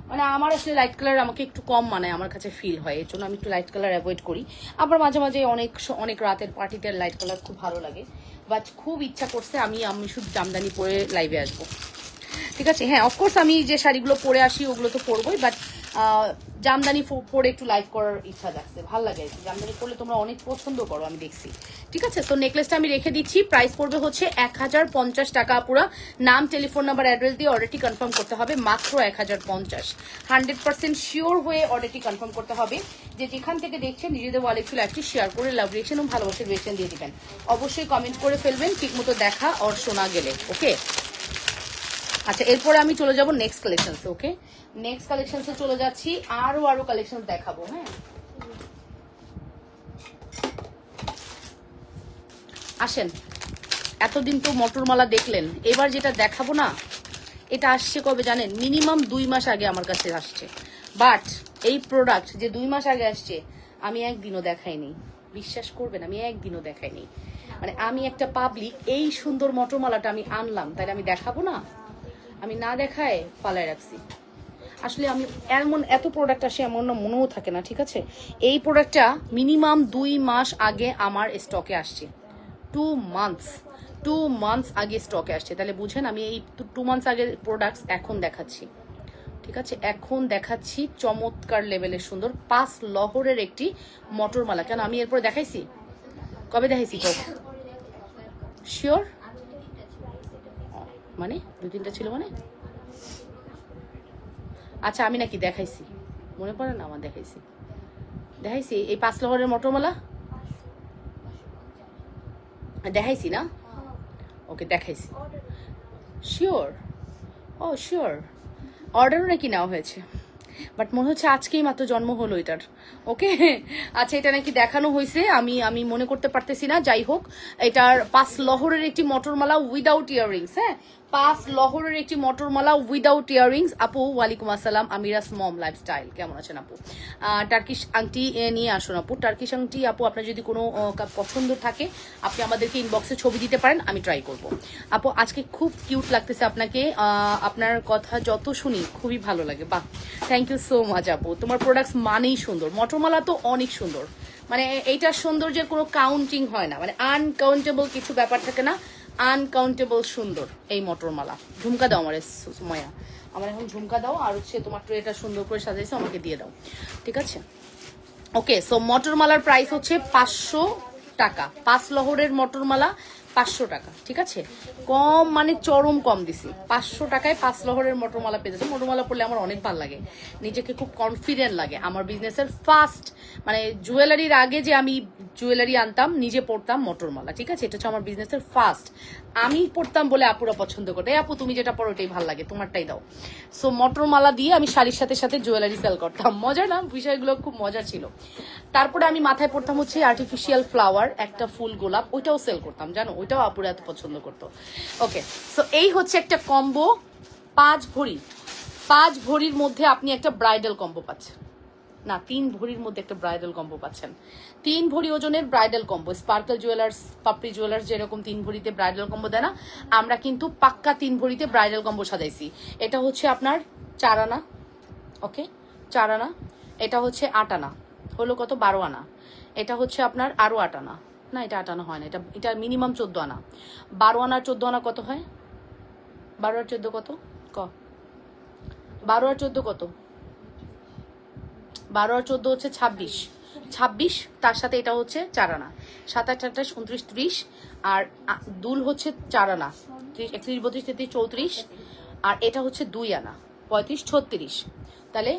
মানে আমার আসলে লাইট কালার আমাকে একটু কম মানায়, আমার কাছে ফিল হয়, এর জন্য আমি একটু লাইট কালার অ্যাভয়েড করি। আবার মাঝে মাঝে অনেক রাতের পার্টিতে লাইট কালার খুব ভালো লাগে, বাট খুব ইচ্ছা করছে আমি শুধু জামদানি পরে লাইভে আসবো। ঠিক আছে, হ্যাঁ অফকোর্স আমি যে শাড়িগুলো পরে আসি ওগুলো তো পরবোই, বাট জামদানি পরে একটু লাইভ করার ইচ্ছা যাচ্ছে, ভালো লাগে। জামদানি পরলে তোমরা অনেক পছন্দ করো আমি দেখছি। ঠিক আছে, তো নেকলেসটা আমি রেখে দিচ্ছি, প্রাইস পড়বে হচ্ছে 1050 টাকা। পুরো নাম, টেলিফোন নাম্বার, অ্যাড্রেস দিয়ে অর্ডারটি কনফার্ম করতে হবে, মাত্র 1050। 100% শিওর হয়ে অর্ডারটি কনফার্ম করতে হবে। যেখান থেকে দেখছেন নিজেদের ওয়ালে একটু লাইভটি শেয়ার করে লাভ রিয়েকশন এবং ভালোবাসার রিয়েকশন দিয়ে দিবেন। অবশ্যই কমেন্ট করে ফেলবেন ঠিক মতো দেখা আর শোনা গেলে। ওকে, আচ্ছা এরপরে আমি চলে যাব নেক্সট কালেকশনসে। ওকে, নেক্সট কালেকশনসে চলে যাচ্ছি, আরো কালেকশন দেখাবো। হ্যাঁ, আসেন, এতদিন তো মটরমালা দেখলেন, এবার যেটা দেখাবো না, এটা আসছে কবে জানেন? মিনিমাম 2 মাস আগে আমার কাছে আসছে, বাট এই প্রোডাক্ট যে 2 মাস আগে আসছে আমি একদিনও দেখাইনি। বিশ্বাস করবেন, আমি একদিনও দেখাইনি। মানে আমি একটা পাবলিক, এই সুন্দর মটরমালাটা আমি আনলাম, তাহলে আমি দেখাবো না? আমি না দেখায় পালায় রাখছি। আসলে আমি এত প্রোডাক্ট আসে এমন না, মনেও থাকে না। ঠিক আছে, এই প্রোডাক্টটা মিনিমাম 2 মাস আগে আমার স্টকে আসছে। 2 মান্থস আগে স্টকে আসছে, তাহলে বুঝেন আমি এই 2 মান্থস আগের প্রোডাক্টস এখন দেখাচ্ছি। ঠিক আছে, এখন দেখাচ্ছি চমৎকার লেভেলের সুন্দর 5 লহরের একটি মটরমালা। কেন আমি এরপর দেখাইছি? কবে দেখাইছি? শিওর মানে 2-3টা ছিল মানে? আচ্ছা আমি নাকি দেখাইছি, মনে পড়ে না আমার দেখাইছি এই 5 লহরের মটরমালা দেখাইছি না? ওকে দেখাইছি, শিওর। ও শিওর, অর্ডারও নাকি নেওয়া হয়েছে। বাট মনে হচ্ছে আজকেই মাত্র জন্ম হলো এটার। ওকে, আচ্ছা এটা নাকি দেখানো হয়েছে, আমি মনে করতে পারতেছি না। যাই হোক, এটার 5 লহরের একটি মটরমালা উইদাউট ইয়াররিংস। হ্যাঁ, 5 লহরের একটি মটরমালা উইদাউট ইয়াররিংস। আপু ওয়ালাইকুম আসসালাম, আমিরাস মম লাইফস্টাইল, কেমন আছেন আপু? টার্কিশ আংটি নিয়ে আসুন আপু। টার্কিশ আংটি আপু আপনার যদি কোনো পছন্দ থাকে আপনি আমাদেরকে ইনবক্সে ছবি দিতে পারেন, আমি ট্রাই করব। আপু আজকে খুব কিউট লাগতেছে আপনাকে, আপনার কথা যত শুনি খুবই ভালো লাগে। বাহ, থ্যাংক ইউ সো মাচ আপু। তোমার প্রোডাক্টস মানেই সুন্দর, মটরমালা তো অনেক সুন্দর, মানে এইটার সৌন্দর্যের কোনো কাউন্টিং হয় না, মানে আনকাউন্টেবল কিছু ব্যাপার থাকে না, আনকাউন্টেবল সুন্দর এই মটরমালা। ঝুমকা দাও আমার সুমাইয়া, আমার এখন ঝুমকা দাও, আর হচ্ছে তোমার ট্রেটা সুন্দর করে সাজাইছো আমাকে দিয়ে দাও, ঠিক আছে? ওকে, সো মটরমালার প্রাইস হচ্ছে 500 টাকা। 5 লহরের মটরমালা 500 টাকা, ঠিক আছে? কম মানে চরম কম দিছি। 500 টাকায় 5 লহরের মটরমালা পেয়ে যাচ্ছে। মটরমালা পড়লে আমার অনেক ভালো লাগে, নিজেকে খুব কনফিডেন্ট লাগে। আমার বিজনেসের ফার্স্ট, মানে জুয়েলারির আগে যে আমি জুয়েলারি আনতাম নিজে পড়তাম মটরমালা, ঠিক আছে? এটা হচ্ছে আমার বিজনেসের ফার্স্ট। আমি পড়তাম বলে আপুরা পছন্দ করতে, আপু তুমি যেটা পড়ো ওটাই ভালো লাগে, তোমারটাই দাও। সো মটরমালা দিয়ে আমি শাড়ির সাথে সাথে জুয়েলারি সেল করতাম। মজা না, বিষয়গুলো খুব মজা ছিল। তারপরে আমি মাথায় পড়তাম হচ্ছে আর্টিফিশিয়াল ফ্লাওয়ার, একটা ফুল গোলাপ, ওইটাও সেল করতাম, জানো? ওইটাও আপুরা এত পছন্দ করতো। ওকে, সো এই হচ্ছে একটা কম্বো 5 ভরি। 5 ভরির মধ্যে আপনি একটা ব্রাইডাল কম্বো পাচ্ছেন, না 3 ভরির মধ্যে একটা ব্রাইডাল কম্বো পাচ্ছেন। 3 ভরি ওজনের ব্রাইডাল কম্বো। স্পার্কল জুয়েলার্স, পাপড়ি জুয়েলার্স যেরকম 3 ভরিতে ব্রাইডাল কম্বো দেয় না, আমরা কিন্তু পাক্কা 3 ভরিতে ব্রাইডাল কম্বো সাজাইছি। এটা হচ্ছে আপনার 4 আনা, ওকে 4 আনা। এটা হচ্ছে 8 আনা, হলো কত? 12 আনা। এটা হচ্ছে আপনার আরো 8 আনা, না এটা 8 আনা হয় না, এটা মিনিমাম 14 আনা। 12 আনা 14 আনা কত হয়? 12 আর 14 কত? 12 আর 14 কত? 12 আর 14 হচ্ছে 26। 26, তার সাথে এটা হচ্ছে 4 আনা। 7 আর 4 29, 30, আর দুল হচ্ছে 4 আনা, 31, 32, 33, 34, আর এটা হচ্ছে 2 আনা, 35, 36। তাহলে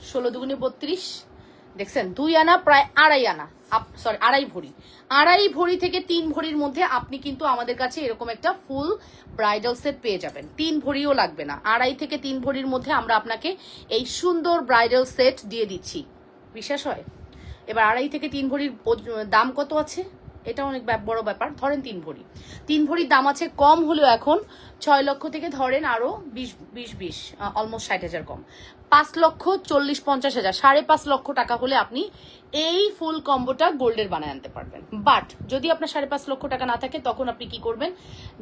16 দুগুণে 32, দেখছেন? 2 আনা প্রায় 2.5 আনা, সরি 2.5 ভরি। 2.5 ভরি থেকে 3 ভরির মধ্যে আপনি কিন্তু আমাদের কাছে এরকম একটা ফুল ব্রাইডাল সেট পেয়ে যাবেন। 3 ভরিও লাগবে না, 2.5 থেকে 3 ভরির মধ্যে আমরা আপনাকে এই সুন্দর ব্রাইডাল সেট দিয়ে দিচ্ছি। বিশ্বাস হয়? এবার 2.5 থেকে 3 ভরির দাম কত আছে? এটা অনেক বড় ব্যাপার। ধরেন 3 ভরি, 3 ভরির দাম আছে কম হলেও এখন 6 লক্ষ থেকে ধরেন আরো 20 অলমোস্ট 60,000 কম, 5,40,50,000, 5.5 লক্ষ টাকা হলে আপনি এই ফুল কম্বোটা গোল্ডের বানায় আনতে পারবেন। বাট যদি আপনার 5.5 লক্ষ টাকা না থাকে, তখন আপনি কি করবেন?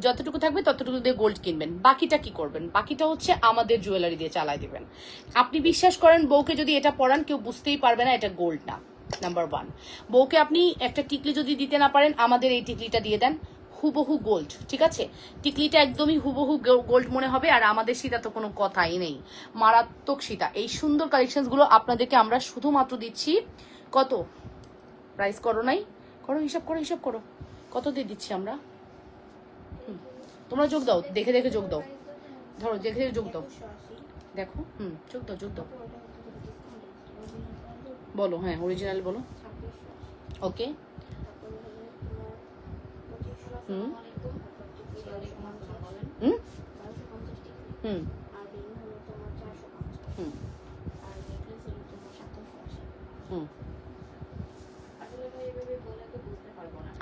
যতটুকু থাকবে ততটুকু দিয়ে গোল্ড কিনবেন, বাকিটা কি করবেন? বাকিটা হচ্ছে আমাদের জুয়েলারি দিয়ে চালায় দিবেন। আপনি বিশ্বাস করেন, বউকে যদি এটা পরান কেউ বুঝতেই পারবে না এটা গোল্ড না। নাম্বার 1, বউকে আপনি একটা টিকলি যদি দিতে না পারেন, আমাদের এই টিকলিটা দিয়ে দেন, হুবহু গোল্ড, ঠিক আছে? টিকলিটা একদমই হুবহু গোল্ড মনে হবে। আর আমাদের সীতা তো কোনো কথাই নেই, মারাত্মক সীতা। এই সুন্দর কালেকশন গুলো আপনাদেরকে আমরা শুধুমাত্র দিচ্ছি কত? প্রাইস করো নাই, করো হিসাব করো, হিসাব করো কত দিয়ে দিচ্ছি আমরা। তোমরা যোগ দাও, দেখে দেখে যোগ দাও, ধরো দেখে দেখে যোগ দাও, দেখো যোগ দাও, যোগ দাও, বলো। হ্যাঁ অরিজিনাল বলো। ওকে,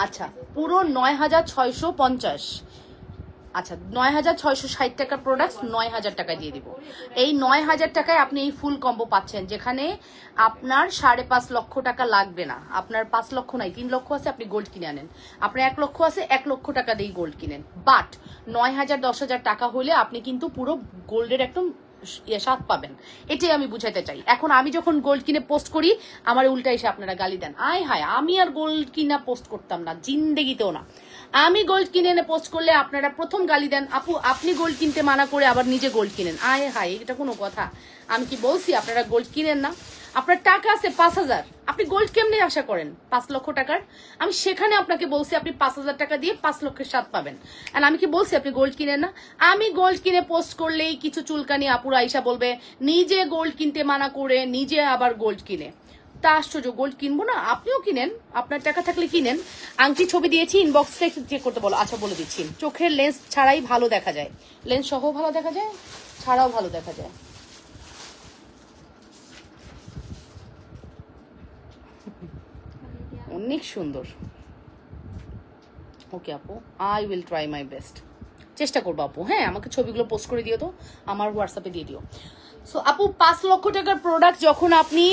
আচ্ছা পুরো 9,650। আচ্ছা 9,660 টাকার প্রোডাক্ট 9,000 টাকায় দিয়ে দিব। এই 9,000 টাকায় আপনি এই ফুল কম্বো পাচ্ছেন, যেখানে আপনার 5.5 লক্ষ টাকা লাগবে না। আপনার 5 লক্ষ নাই, 3 লক্ষ আছে, আপনি গোল্ড কিনে আনেন। আপনার 1 লক্ষ আছে, 1 লক্ষ টাকা দিয়ে গোল্ড কিনেন। বাট 9,000 10,000 টাকা হলে আপনি কিন্তু পুরো গোল্ডের একদম স্বাদ পাবেন। এটাই আমি বুঝাইতে চাই। এখন আমি যখন গোল্ড কিনে পোস্ট করি, আমার উল্টা এসে আপনারা গালি দেন। আয় হায়, আমি আর গোল্ড কিনা পোস্ট করতাম না, জিন্দেগিতেও না। আমি গোল্ড কিনে এনে পোস্ট করলে আপনারা প্রথম গালি দেন, আপু আপনি গোল্ড কিনতে মানা করে আবার নিজে গোল্ড কিনেন। আয় হায়, এটা কোনো কথা? আমি কি বলছি আপনারা গোল্ড কিনেন না? আপনার টাকা আছে 5,000, আপনি গোল্ড কেমনে আশা করেন 5 লক্ষ টাকার? আমি সেখানে আপনাকে বলছি আপনি 5,000 টাকা দিয়ে 5 লক্ষের স্বাদ পাবেন। আর আমি কি বলছি আপনি গোল্ড কিনেন না? আমি গোল্ড কিনে পোস্ট করলেই কিছু চুলকানি আপুরা আইসা বলবে নিজে গোল্ড কিনতে মানা করে নিজে আবার গোল্ড কিনে। তা আশ্চর্য, গোল্ড কিনবো না? আপনিও কিনেন, আপনার টাকা থাকলে কিনেন। আংটি ছবি দিয়েছি, ইনবক্সে চেক করতে বলো। আচ্ছা বলে দিচ্ছি, চোখের লেন্স ছাড়াই ভালো দেখা যায়, লেন্স সহ ভালো দেখা যায়, ছাড়াও ভালো দেখা যায়। অনেক সুন্দর। ওকে আপু, I will try my best, চেষ্টা করবো আপু। হ্যাঁ, আমাকে ছবিগুলো পোস্ট করে দিও তো, আমার হোয়াটসঅ্যাপে দিয়ে দিও। সো আপু 5 লক্ষ টাকার প্রোডাক্ট যখন আপনি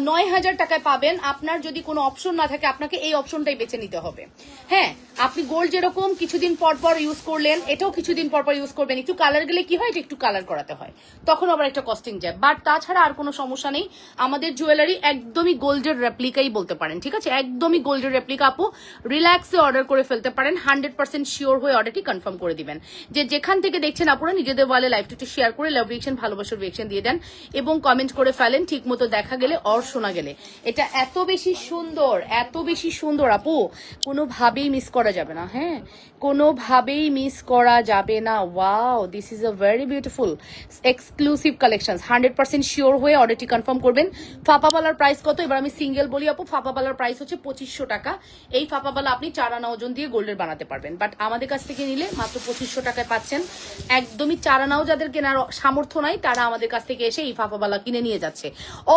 9,000 টাকায় পাবেন, আপনার যদি কোনো অপশন না থাকে আপনাকে এই অপশনটাই বেছে নিতে হবে। হ্যাঁ, আপনি গোল্ড যেরকম কিছুদিন পর পর ইউজ করলেন, এটাও কিছুদিন পর পর ইউজ করবেন। একটু কালার গেলে কি হয়, এটা একটু কালার করাতে হয়, তখন আবার একটা কস্টিং যায়। বাট তাছাড়া আর কোনো সমস্যা নেই। আমাদের জুয়েলারি একদমই গোল্ডের রেপ্লিকাই বলতে পারেন, ঠিক আছে? একদমই গোল্ডের রেপ্লিকা আপু। রিল্যাক্সে অর্ডার করে ফেলতে পারেন, 100% শিওর হয়ে অর্ডারটি কনফার্ম করে দিবেন। যে যেখান থেকে দেখছেন আপুরা নিজেদের ওয়ালে লাইভটি একটু শেয়ার করে লাভ রিয়েকশন, ভালোবাসার রিয়েকশন দিয়ে দেন এবং কমেন্ট করে ফেলেন ঠিক মতো দেখা গেলে অর শোনা গেলে। এটা এত বেশি সুন্দর, এত বেশি সুন্দর আপু, কোনোভাবেই মিস করা যাবে না। হ্যাঁ, কোনোভাবেই মিস করা যাবে না। Wow, this is a very beautiful exclusive collection. 100% sure হয়ে অর্ডারটি কনফার্ম করবেন। ফাপাবালার প্রাইস কত? এবার আমি সিঙ্গেল বলি আপু, ফাপাবালার প্রাইস হচ্ছে 2500 টাকা। এই ফাপাবালা আপনি 4 আনা ওজন দিয়ে গোল্ডের বানাতে পারবেন, বাট আমাদের কাছ থেকে নিলে মাত্র 2500 টাকায় পাচ্ছেন। একদমই 4 আনাও যাদের কেনার সামর্থ্য নাই তারা আমাদের কাছ থেকে এসে এই ফাপাবালা কিনে নিয়ে যাচ্ছে।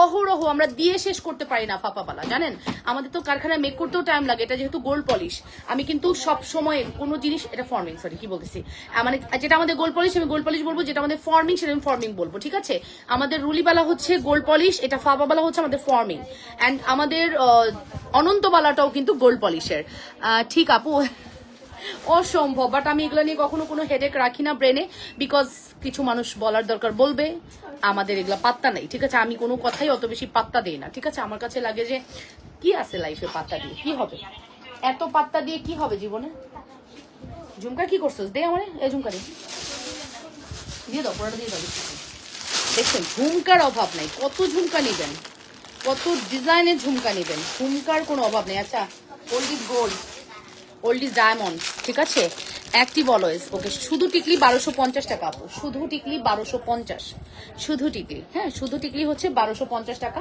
অহরহ আমরা দিয়ে শেষ করতে পারি না ফাপাবালা, জানেন? আমাদের তো কারখানায় মেক করতেও টাইম লাগে। এটা যেহেতু গোল্ড পলিশ, আমি কিন্তু সব সময় কোনো জিনিস, এটা ফর্মিং, সরি কি বলতেছি, মানে যেটা আমাদের গোল্ড পলিশ আমি গোল্ড পলিশ বলবো, যেটা আমাদের ফর্মিং সেটা আমি ফর্মিং বলবো, ঠিক আছে? আমাদের রুলিবালা হচ্ছে গোল্ড পলিশ, এটা ফাপাবালা হচ্ছে আমাদের ফর্মিং, অ্যান্ড আমাদের অনন্তবালাটাও কিন্তু গোল্ড পলিশের। ঠিক আপু, অসম্ভব। বাট আমি এগুলো নিয়ে কখনো কোনো হেডেক রাখি না ব্রেনে, বিকজ কিছু মানুষ বলার দরকার বলবে, আমাদের এগুলো পাত্তা নেই, ঠিক আছে? আমি কোনো কথাই অত বেশি পাত্তা দিই না, ঠিক আছে? আমার কাছে লাগে যে কি আছে লাইফে পাত্তা দিয়ে কি হবে, এত পাত্তা দিয়ে কি হবে জীবনে? ঝুমকা কি করছিস? দে আমার এই ঝুমকা দিয়ে দাও, পড়াটা দিয়ে দাও। দেখছেন, ঝুমকার অভাব নাই। কত ঝুমকা নেবেন, কত ডিজাইনের ঝুমকা নেবেন, ঝুমকার কোনো অভাব নেই। আচ্ছা, old is gold, old is diamond, ঠিক আছে? Active always. ওকে, শুধু টিকলি 1250 টাকা আপু, শুধু টিকলি 1250, শুধু টিকলি। হ্যাঁ, শুধু টিকলি হচ্ছে 1250 টাকা।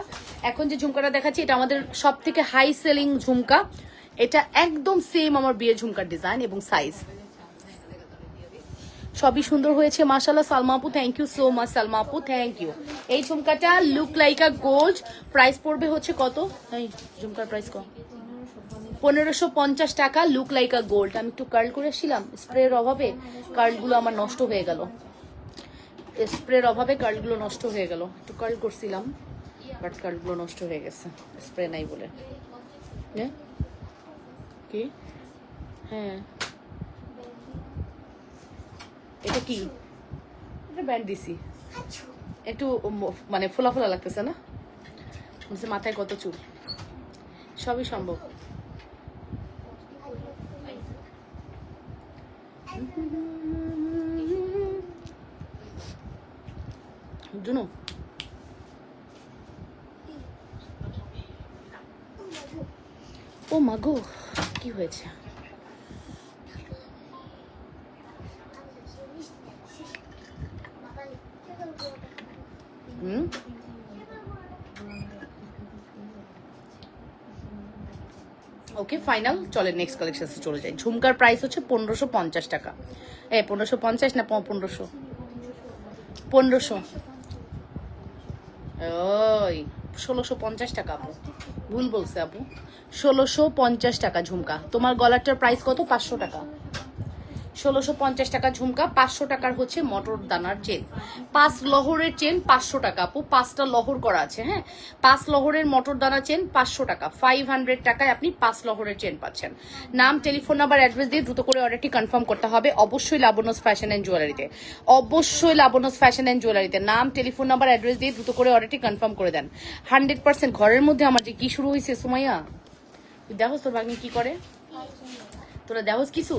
এখন যে ঝুমকাটা দেখাচ্ছি এটা আমাদের সব থেকে হাই সেলিং ঝুমকা। এটা একদম সেম আমার বিয়ের ঝুমকার ডিজাইন এবং সাইজ সবই সুন্দর হয়েছে মাশাআল্লাহ। সালমা আপু, thank you so much. Salma আপু, থ্যাংক ইউ। এই ঝুমকাটা look like a gold, price পড়বে হচ্ছে কত? এই ঝুমকার প্রাইস কত? 1550 টাকা, লুক লাইক আ গোল্ড। আমি একটু কার্ল করেছিলাম স্প্রের অভাবে, কার্লগুলো আমার নষ্ট হয়ে গেল, স্প্রের অভাবে কার্লগুলো নষ্ট হয়ে গেল। একটু কার্ল করছিলাম বাট কার্লগুলো নষ্ট হয়ে গেছে স্প্রে নাই বলে। কি? হ্যাঁ, এটা কি? এটা ব্যান্ড দিছি, একটু মানে ফোলা ফোলা লাগতেছে না? মাথায় কত চুল, সবই সম্ভব। জুনো, ও মাগো, কি হয়েছে? ওকে ফাইনাল, চলে নেক্সট কালেকশন চলে যাই। ঝুমকার প্রাইস হচ্ছে 1550 টাকা। 1550 না 1500? 1500, ওই 1650 টাকা আপু, ভুল বলছে আপু, 1650 টাকা ঝুমকা। তোমার গলাটার প্রাইস কত? 500 টাকা। 1650 টাকা ঝুমকা, 500 টাকার হচ্ছে মটর দানার চেন, 5 লহরের চেন 500 টাকা আপু, 5টা লহর করা আছে। হ্যাঁ, 5 লহরের মটর দানা চেন 500 টাকা, 500 টাকায় আপনি 5 লহরের চেন পাচ্ছেন। নাম, টেলিফোন নাম্বার, অ্যাড্রেস দিয়ে দ্রুত করে অর্ডারটি কনফার্ম করতে হবে। অবশ্যই লাবণ্যস ফ্যাশন অ্যান্ড জুয়েলারিতে, অবশ্যই লাবণ্যস ফ্যাশন অ্যান্ড জুয়েলারিতে নাম, টেলিফোন নাম্বার, অ্যাড্রেস দিয়ে দ্রুত করে অর্ডারটি কনফার্ম করে দেন। 100% ঘরের মধ্যে আমার যে কি শুরু হয়েছে সুমাইয়া, দেখো তোর বাগনি কি করে, তোরা দেখোস কিছু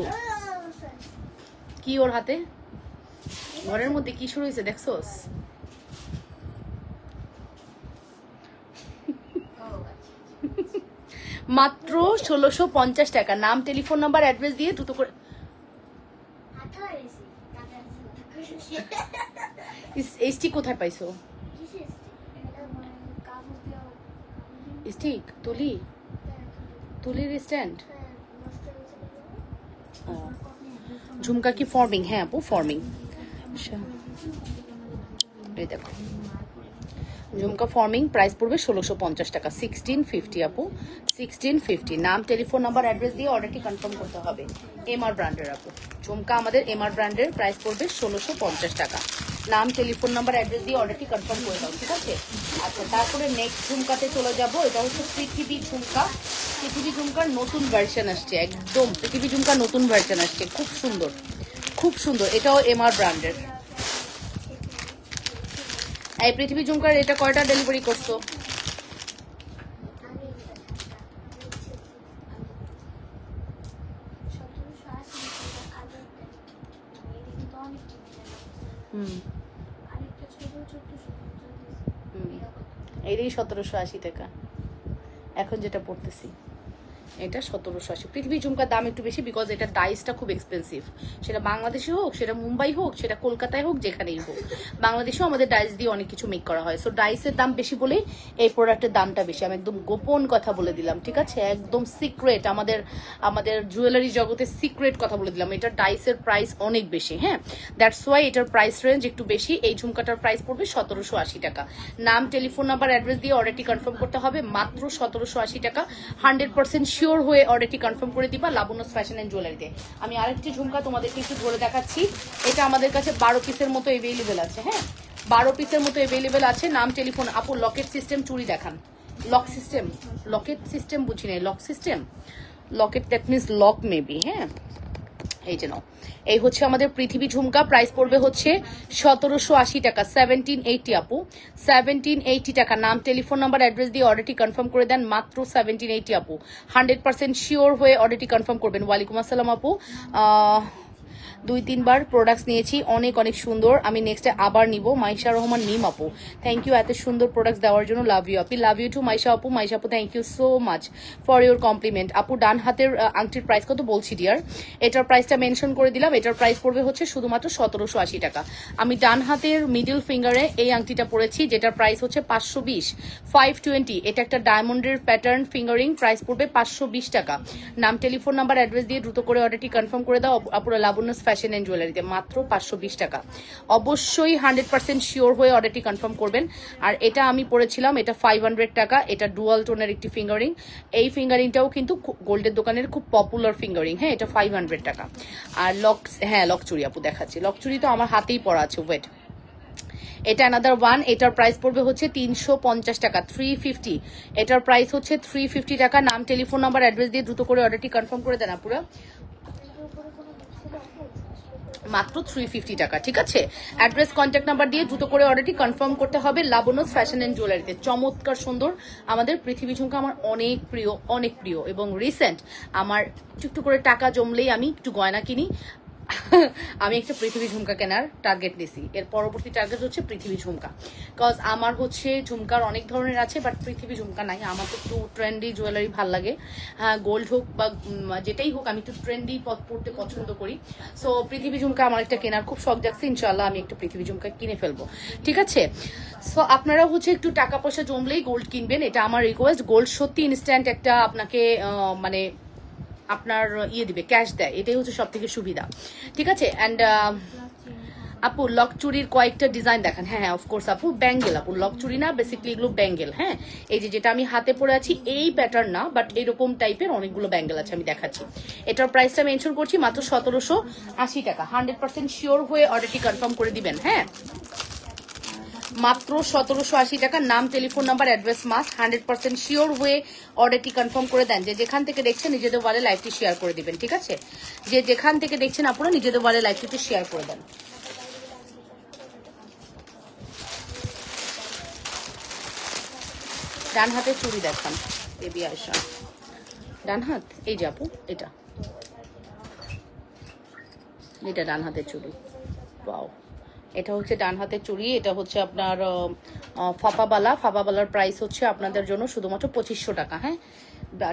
কি ওর হাতে, ঘরের মধ্যে কি শুরু হয়েছে দেখছোস? মাত্র 1650 টাকা। নাম, টেলিফোন নাম্বার, অ্যাড্রেস দিয়ে দ্রুত করে। স্টিক কোথায় পাইছো? স্টিক তুলি, তুলির স্ট্যান্ড। ঝুমকা কি ফর্মিং? হ্যাঁ আপু ফর্মিং। এই দেখো ঝুমকা ফর্মিং প্রাইস পড়বে 1650 টাকা, 1650 আপু, 1650। নাম, টেলিফোন নাম্বার, অ্যাড্রেস দিয়ে অর্ডারটি কনফার্ম করতে হবে। এমআর ব্র্যান্ডের আপু, ঝুমকা আমাদের এমআর ব্র্যান্ডের, প্রাইস পড়বে 1650 টাকা। নাম, টেলিফোন নাম্বার, অ্যাড্রেস দিয়ে অর্ডারটি কনফার্ম করে দাও, ঠিক আছে? আচ্ছা, তারপরে নেক্সট ঝুমকাতে চলে যাব। এটা হচ্ছে পৃথিবী ঝুমকা। পৃথিবী ঝুমকার নতুন ভার্সন আসছে, একদম পৃথিবী ঝুমকার নতুন ভার্সন আসছে, খুব সুন্দর, খুব সুন্দর। এটাও এমআর ব্র্যান্ডের। এই পৃথিবী ঝুমকার এটা কয়টা ডেলিভারি করছো? এটাই 1780 টাকা এখন যেটা পড়তেছি, এটা 1780। পৃথিবী ঝুমকার দাম একটু বেশি, বিকজ এটা ডাইসটা খুব এক্সপেন্সিভ। সেটা বাংলাদেশে হোক, সেটা মুম্বাই হোক, সেটা কলকাতায় হোক, যেখানেই হোক, বাংলাদেশেও আমাদের ডাইস দিয়ে অনেক কিছু মেক করা হয়। সো ডাইসের দাম বেশি বলেই এই প্রোডাক্টের দামটা বেশি। আমি একদম গোপন কথা বলে দিলাম, ঠিক আছে? একদম সিক্রেট, আমাদের জুয়েলারি জগতে সিক্রেট কথা বলে দিলাম। এটার ডাইসের প্রাইস অনেক বেশি, হ্যাঁ, দ্যাটস ওয়াই এটার প্রাইস রেঞ্জ একটু বেশি। এই ঝুমকাটার প্রাইস পড়বে 1780 টাকা। নাম, টেলিফোন নাম্বার, অ্যাড্রেস দিয়ে অর্ডারটি কনফার্ম করতে হবে, মাত্র 1780 টাকা। 100% শিওর হয়ে অর্ডারটি কনফার্ম করে দিবা লাবণ্যস ফ্যাশন এন্ড জুয়েলারিতে। আমি আরেকটি ঝুমকা তোমাদেরকে একটু ধরে দেখাচ্ছি। এটা আমাদের কাছে 12 পিসের মতো অ্যাভেলেবেল আছে, হ্যাঁ, 12 পিসের মতো অ্যাভেলেবেল আছে। নাম, টেলিফোন। আপু লকেট সিস্টেম চুড়ি দেখান। লক সিস্টেম, লকেট সিস্টেম বুঝি নাই, lock system, Locket that means lock maybe, হ্যাঁ। এই যে নাও, এই হচ্ছে আমাদের পৃথিবী ঝুমকা। প্রাইস পড়বে হচ্ছে 1780 টাকা, 1780 আপু, 1780 টাকা। নাম, টেলিফোন নাম্বার, অ্যাড্রেস দিয়ে অর্ডারটি কনফার্ম করে দেন, মাত্র 1780 আপু। 100% শিওর হয়ে অর্ডারটি কনফার্ম করবেন। ওয়ালাইকুম আসসালাম আপু। 2-3 বার প্রোডাক্টস নিয়েছি, অনেক অনেক সুন্দর। আমি নেক্সটে আবার নিব। মাইশা রহমান নিম আপু, থ্যাংক ইউ এত সুন্দর প্রোডাক্টস দেওয়ার জন্য। Love you Api, love you two Maisha আপু। মাইশা আপু thank you so much for your compliment. আপু ডান হাতের আংটির প্রাইস কত বলছি ডিয়ার? এটার প্রাইসটা মেনশন করে দিলাম। এটার প্রাইস পড়বে হচ্ছে শুধুমাত্র 1780 টাকা। আমি ডান হাতের মিডল ফিঙ্গারে এই আংটিটা পরেছি, যেটার প্রাইস হচ্ছে 520, 520। এটা একটা ডায়মন্ডের প্যাটার্ন ফিঙ্গারিং, প্রাইস পড়বে 520 টাকা। নাম, টেলিফোন নাম্বার, অ্যাড্রেস দিয়ে দ্রুত করে অর্ডারটি কনফার্ম করে দাও আপুরা লাবণ্যস ফ্যাশন এন্ড জুয়েলারিতে, মাত্র 520 টাকা। অবশ্যই 100% শিওর হয়ে অর্ডারটি কনফার্ম করবেন। আর এটা আমি পরেছিলাম, এটা 500 টাকা। এটা ডুয়াল টোনের একটি ফিঙ্গারিং। এই ফিঙ্গারিংটাও কিন্তু গোল্ডের দোকানের খুব পপুলার ফিঙ্গারিং, হ্যাঁ, এটা 500 টাকা। আর লক, হ্যাঁ লক চুড়ি আপু দেখাচ্ছি। লক চুড়ি তো আমার হাতেই পরা আছে, ওয়েট। এটা অ্যানাদার ওয়ান। এটার প্রাইস পড়বে হচ্ছে 350 টাকা, 350। এটার প্রাইস হচ্ছে 350 টাকা। নাম, টেলিফোন নাম্বার, অ্যাড্রেস দিয়ে দ্রুত করে অর্ডারটি কনফার্ম করে দেন আপুরা, মাত্র 350 টাকা, ঠিক আছে? অ্যাড্রেস, কন্ট্যাক্ট নাম্বার দিয়ে দ্রুত করে অর্ডারটি কনফার্ম করতে হবে লাবণ্যস ফ্যাশন এন্ড জুয়েলারিতে। চমৎকার সুন্দর আমাদের পৃথিবী ঝুমকা, আমার অনেক প্রিয়, অনেক প্রিয়। এবং রিসেন্ট আমার একটু করে টাকা জমলেই আমি একটু গয়না কিনি। আমি একটা পৃথিবী ঝুমকা কেনার টার্গেট নিছি। এর পরবর্তী টার্গেট হচ্ছে পৃথিবী ঝুমকা, বিকজ আমার হচ্ছে ঝুমকার অনেক ধরনের আছে, বাট পৃথিবী ঝুমকা নাই। আমার তো একটু ট্রেন্ডি জুয়েলারি ভাল লাগে, হ্যাঁ, গোল্ড হোক বা যেটাই হোক, আমি একটু ট্রেন্ডি পড়তে পছন্দ করি। সো পৃথিবী ঝুমকা আমার একটা কেনার খুব শখ জাগছে। ইনশাল্লাহ আমি একটা পৃথিবী ঝুমকা কিনে ফেলবো, ঠিক আছে? সো আপনারা হচ্ছে একটু টাকা পয়সা জমলেই গোল্ড কিনবেন, এটা আমার রিকোয়েস্ট। গোল্ড সত্যি ইনস্ট্যান্ট একটা আপনাকে মানে আপনার ইয়ে দিবে, ক্যাশ দেয়, এটাই হচ্ছে সব থেকে সুবিধা, ঠিক আছে? অ্যান্ড আপু লক চুরির কয়েকটা ডিজাইন দেখান। হ্যাঁ হ্যাঁ, অফকোর্স আপু, ব্যাঙ্গেল আপু, লক চুরি না, বেসিক্যালি এগুলো ব্যাঙ্গেল। হ্যাঁ, এই যেটা আমি হাতে পরে আছি এই প্যাটার্ন না, বাট এরকম টাইপের অনেকগুলো ব্যাঙ্গেল আছে, আমি দেখাচ্ছি। এটার প্রাইসটা মেনশন করছি, মাত্র 1780 টাকা। 100% শিওর হয়ে অর্ডারটি কনফার্ম করে দিবেন, হ্যাঁ, মাত্র 1780 টাকা। নাম, telephone number, address must 100% sure হয়ে অর্ডারটি কনফার্ম করে দেন। যে যেখান থেকে দেখছেন নিজেদের ওয়ালে লাইভটি শেয়ার করে দিবেন, ঠিক আছে? যে যেখান থেকে দেখছেন আপনারা নিজেদের ওয়ালে লাইভটি শেয়ার করে দেন। ডান হাতে চুড়ি দেখান বেবি আয়শা, ডান হাত, এই যে আপু, এটা ডান হাতের চুড়ি। ওয়াও, এটা হচ্ছে ডান হাতের চুড়ি। এটা হচ্ছে আপনার ফাপাবালার প্রাইস হচ্ছে আপনাদের জন্য শুধুমাত্র 2500 টাকা। হ্যাঁ,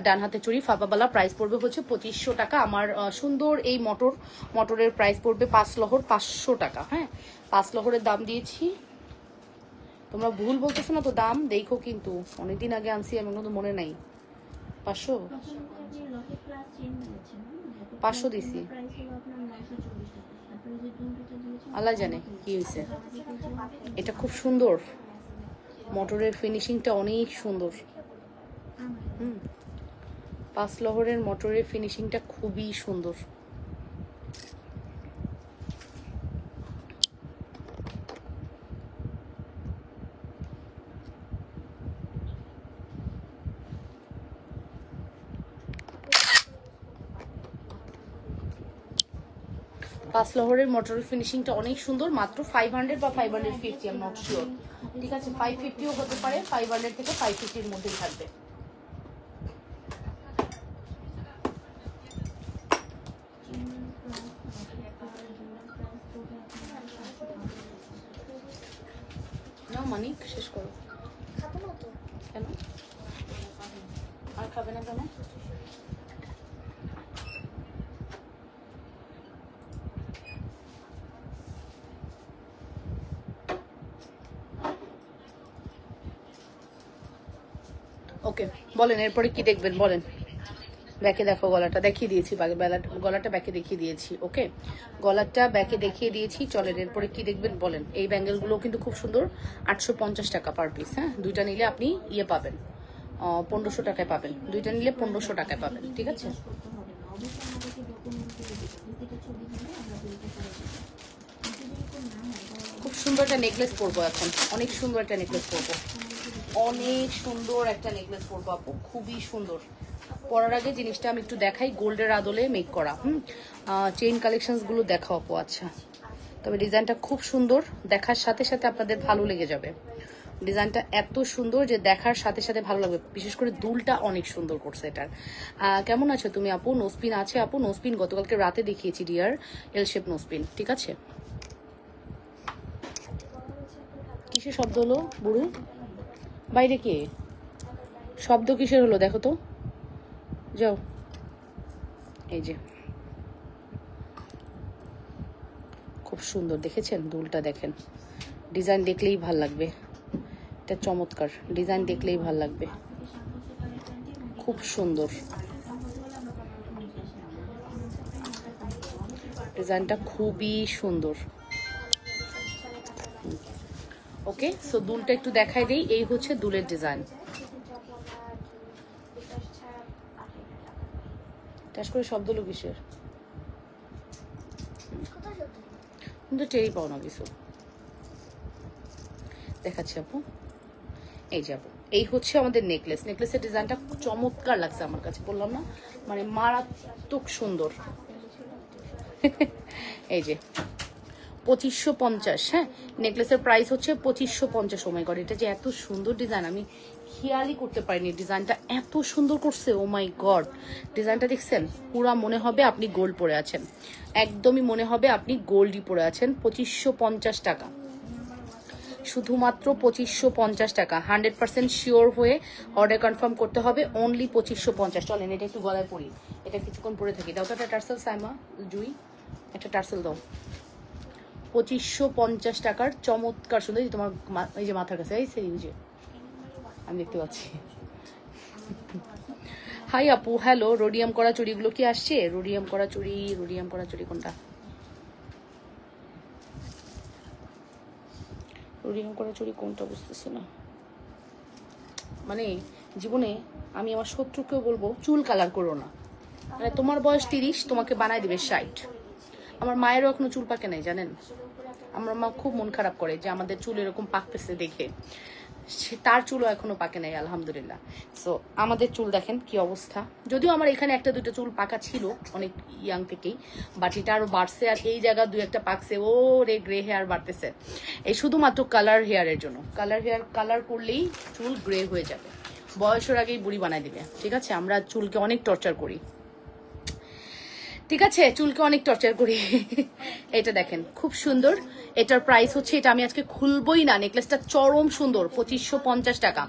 ডান হাতের চুড়ি ফাপাবালা, প্রাইস পড়বে হচ্ছে 2500 টাকা। আমার সুন্দর এই মটরের প্রাইস পড়বে 5 লহর 500 টাকা। হ্যাঁ, 5 লহরের দাম দিয়েছি। তোমরা ভুল বলতেছো না তো দাম, দেখো কিন্তু অনেকদিন আগে আনছি, আমি কিন্তু মনে নাই। 500 দিছি, আল্লাহ জানে কি হয়েছে। এটা খুব সুন্দর, মোটরের ফিনিশিংটা অনেক সুন্দর। 5 লহরের মোটরের ফিনিশিংটা খুবই সুন্দর। পাঁচ লহরের মোটরের ফিনিশিংটা অনেক সুন্দর। মাত্র 500 বা 550, আই এম নট শিওর। ঠিক আছে, 550ও হতে পারে, 500 থেকে 550-র মধ্যেই থাকবে। না মানিক শেষ করো। কেন আর খাবে না কেন? ওকে বলেন, এরপরে কি দেখবেন বলেন। ব্যাকে দেখো, গলাটা দেখিয়ে দিয়েছি, গলাটা ব্যাকে দেখিয়ে দিয়েছি। ওকে, গলাটা ব্যাকে দেখিয়ে দিয়েছি। চলেন এরপরে কি দেখবেন বলেন। এই ব্যাঙ্গেলগুলো কিন্তু খুব সুন্দর, 850 টাকা পার পিস। হ্যাঁ, দুইটা নিলে আপনি ইয়ে পাবেন, 1500 টাকায় পাবেন। দুইটা নিলে 1500 টাকায় পাবেন। ঠিক আছে, খুব সুন্দর একটা নেকলেস পরবো এখন, অনেক সুন্দর একটা নেকলেস পরবো, অনেক সুন্দর একটা নেকলেস পরবো আপু, খুবই সুন্দর। পরার আগে জিনিসটা আমি একটু দেখাই, গোল্ডের আদলে মেক করা। চেইন কালেকশনস গুলো দেখাও আপু। আচ্ছা, তবে ডিজাইনটা খুব সুন্দর, দেখার সাথে সাথে আপনাদের ভালো লেগে যাবে। ডিজাইনটা এত সুন্দর যে দেখার সাথে সাথে ভালো লাগবে। বিশেষ করে দুলটা অনেক সুন্দর করছে এটার। কেমন আছো তুমি আপু? নোসপিন আছে আপু? নোসপিন গতকালকে রাতে দেখিয়েছি ডিয়ার, এল শেপ নোসপিন। ঠিক আছে, কিসের শব্দ হলো বুড়ো? বাইরে কে? শব্দ কিসের হলো দেখো তো, যাও। এই যে খুব সুন্দর, দেখেছেন দুলটা? দেখেন, ডিজাইন দেখলেই ভাল লাগবে। এটা চমৎকার ডিজাইন, দেখলেই ভাল লাগবে, খুব সুন্দর ডিজাইনটা, খুবই সুন্দর। ওকে, সো দুলটা একটু দেখাই দেই। এই হচ্ছে দুলের ডিজাইন। টাস করে শব্দ হলো কিসের? কিন্তু টেরি পাও না কিছু। দেখাচ্ছি আপু, এই যে আপু, এই হচ্ছে আমাদের নেকলেস। নেকলেসের ডিজাইনটা চমৎকার লাগছে আমার কাছে, বললাম না, মানে মারাত্মক সুন্দর। এই যে 2550। হ্যাঁ, নেকলেসের প্রাইস হচ্ছে 2550। ও মাই গড, এটা যে এত সুন্দর ডিজাইন আমি খেয়ালই করতে পারিনি। ডিজাইনটা এত সুন্দর করছে, ও মাই গড। ডিজাইনটা দেখছেন? পুরা মনে হবে আপনি গোল্ড পরে আছেন, একদমই মনে হবে আপনি গোল্ডই পরে আছেন। 2550 টাকা, শুধুমাত্র 2550 টাকা। 100% শিওর হয়ে অর্ডার কনফার্ম করতে হবে। অনলি 2550। চলেন এটা একটু গলায় পরি, এটা কিছুক্ষণ পরে থাকি। দাও তো একটা টার্সেল, সাইমা জুই একটা টার্সেল দাও। 2550 টাকার চমৎকার সুন্দর। তোমার এই যে মাথার কাছে, এই সেই যে আমি দেখতে পাচ্ছি। হাই আপু, হ্যালো। রোডিয়াম করা চুড়িগুলো কি আসছে? রোডিয়াম করা চুড়ি, রোডিয়াম করা চুড়ি কোনটা? রোডিয়াম করা চুড়ি কোনটা বুঝতেছি না। মানে জীবনে আমি আমার শত্রুকেও বলবো চুল কালার করো না। মানে তোমার বয়স 30, তোমাকে বানায় দিবে 60। আমার মায়েরও এখনো চুল পাকে নাই, জানেন? আমার মা খুব মন খারাপ করে যে আমাদের চুল এরকম পাকতেছে দেখে। তার চুলও এখনো পাকে নাই, আলহামদুলিল্লাহ। সো আমাদের চুল দেখেন কি অবস্থা। যদিও আমার এখানে একটা দুটো চুল পাকা ছিল অনেক ইয়াং থেকেই, বাট এটা আরো বাড়ছে। আর এই জায়গা দুই একটা পাকছে, ও রে গ্রে হেয়ার বাড়তেছে। এই শুধুমাত্র কালার হেয়ারের জন্য। কালার হেয়ার কালার করলেই চুল গ্রে হয়ে যাবে, বয়সের আগেই বুড়ি বানায় দিবে। ঠিক আছে, আমরা চুলকে অনেক টর্চার করি। ঠিক আছে, চুলকে অনেক টর্চার করি। এটা দেখেন খুব সুন্দর। এটার প্রাইস হচ্ছে, এটা আমি আজকে খুলবই না। নেকলেসটা চরম সুন্দর, 2550 টাকা।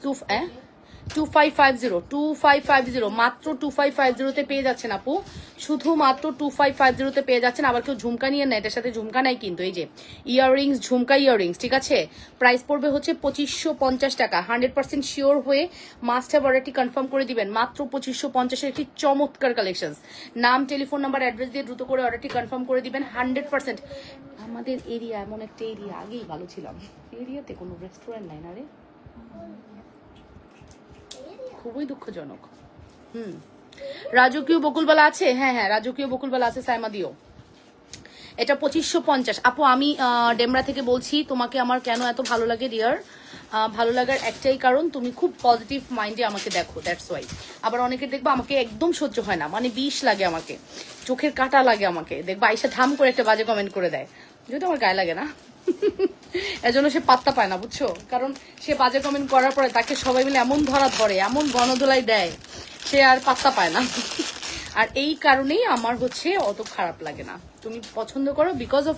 2550 মাত্র 2550-তে পেয়ে যাচ্ছেন আপু, শুধুমাত্র 2550-তে পেয়ে যাচ্ছেন। আবার কেউ ঝুমকা নিয়ে নেয়, এটার সাথে ঝুমকা নাই কিন্তু। এই যে ইয়াররিংস, ঝুমকা ইয়াররিংস। ঠিক আছে, প্রাইস পড়বে হচ্ছে 2550 টাকা। 100% শিওর হয়ে মাস্ট হ্যাভ অর্ডারটি কনফার্ম করে দিবেন। মাত্র 2550-এর একটি চমৎকার কালেকশন। নাম, টেলিফোন নাম্বার, অ্যাড্রেস দিয়ে দ্রুত করে অর্ডারটি কনফার্ম করে দিবেন। 100%। আমাদের এরিয়া এমন একটা এরিয়া, আগেই ভালো ছিলাম, এরিয়াতে কোনো রেস্টুরেন্ট নাই না রে। খুবই দুঃখজনক। রাজকীয় বকুলবালা আছে, হ্যাঁ হ্যাঁ রাজকীয় বকুলবালা আছে, সাইমা দিও। এটা 2550। আপু আমি ডেমরা থেকে বলছি, তোমাকে আমার কেন এত ভালো লাগে ডিয়ার? ভালো লাগার একটাই কারণ, তুমি খুব পজিটিভ মাইন্ডে আমাকে দেখো, দ্যাটস ওয়াই। আবার অনেকে দেখবা আমাকে একদম সহ্য হয় না, মানে বিষ লাগে আমাকে, চোখের কাটা লাগে আমাকে, দেখবা আইসা ধাম করে একটা বাজে কমেন্ট করে দেয়, যদি আমার গায়ে লাগে না। এজন্য সে পাত্তা পায় না, বুঝছো? কারণ সে বাজে কমেন্ট করার পরে তাকে সবাই মিলে এমন ধরা ধরে, এমন গণধোলাই দেয়, সে আর পাত্তা পায় না। আর এই কারণেই আমার হচ্ছে অত খারাপ লাগে না। তুমি পছন্দ করো বিকজ অফ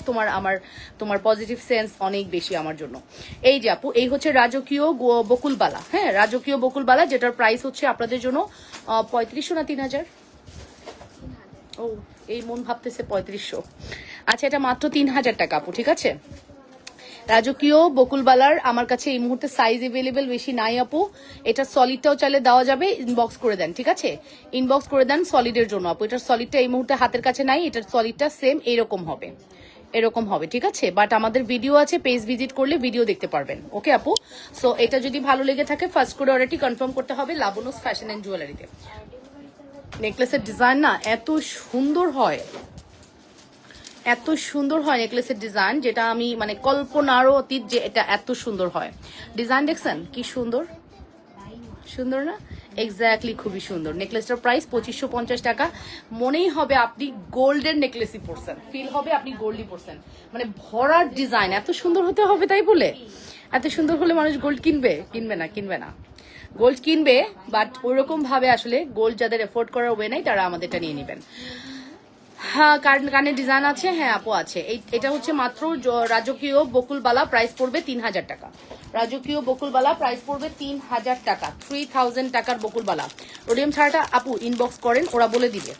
তোমার পজিটিভ সেন্স অনেক বেশি আমার জন্য। এই যে আপু, এই হচ্ছে রাজকীয় বকুলবালা, হ্যাঁ রাজকীয় বকুলবালা, যেটার প্রাইস হচ্ছে আপনাদের জন্য 3500 না 3000? ও এই মন ভাবতেছে 3500। আচ্ছা, এটা মাত্র 3000 টাকা আপু, ঠিক আছে? রাজকীয় বকুলবালার আমার কাছে এই মুহূর্তে সাইজ এভেলেবেল বেশি নাই আপু। এটা সলিডটাও চাইলে দেওয়া যাবে, ইনবক্স করে দেন, ঠিক আছে? ইনবক্স করে দেন সলিডের জন্য আপু। এটার সলিডটা এই মুহূর্তে হাতের কাছে নাই, এটার সলিডটা সেম এরকম হবে, এরকম হবে, ঠিক আছে? বাট আমাদের ভিডিও আছে, পেজ ভিজিট করলে ভিডিও দেখতে পারবেন। ওকে আপু, সো এটা যদি ভালো লেগে থাকে ফার্স্ট করে অর্ডারটি কনফার্ম করতে হবে লাবণ্যস ফ্যাশন এন্ড জুয়েলারিতে। নেকলেসের ডিজাইন না এত সুন্দর হয়, এত সুন্দর হয় নেকলেসের ডিজাইন, যেটা আমি মানে কল্পনারও অতীত যে এটা এত সুন্দর হয়। ডিজাইন দেখছেন কি সুন্দর, সুন্দর না? এক্স্যাক্টলি, খুবই সুন্দর। নেকলেসটার প্রাইস 2550 টাকা। মনেই হবে আপনি গোল্ডের নেকলেসই পরছেন, ফিল হবে আপনি গোল্ডই পরছেন, মানে ভরার ডিজাইন এত সুন্দর হতে হবে, তাই বলে এত সুন্দর হলে মানুষ গোল্ড কিনবে? কিনবে না, কিনবে না। গোল্ড কিনবে, বাট ওইরকম ভাবে আসলে গোল্ড যাদের এফোর্ড করার ওয়ে নাই তারা আমাদেরটা নিয়ে নেবেন। হ্যাঁ, কানের ডিজাইন আছে, হ্যাঁ আপু আছে। এটা হচ্ছে মাত্র রাজকীয় বকুলবালা, প্রাইস পড়বে 3000 টাকা। রাজকীয় বকুলবালা প্রাইস পড়বে 3000 টাকা, 3000 টাকার বকুলবালা। রোডিয়াম ছাড়াটা আপু ইনবক্স করেন, ওরা বলে দিবে।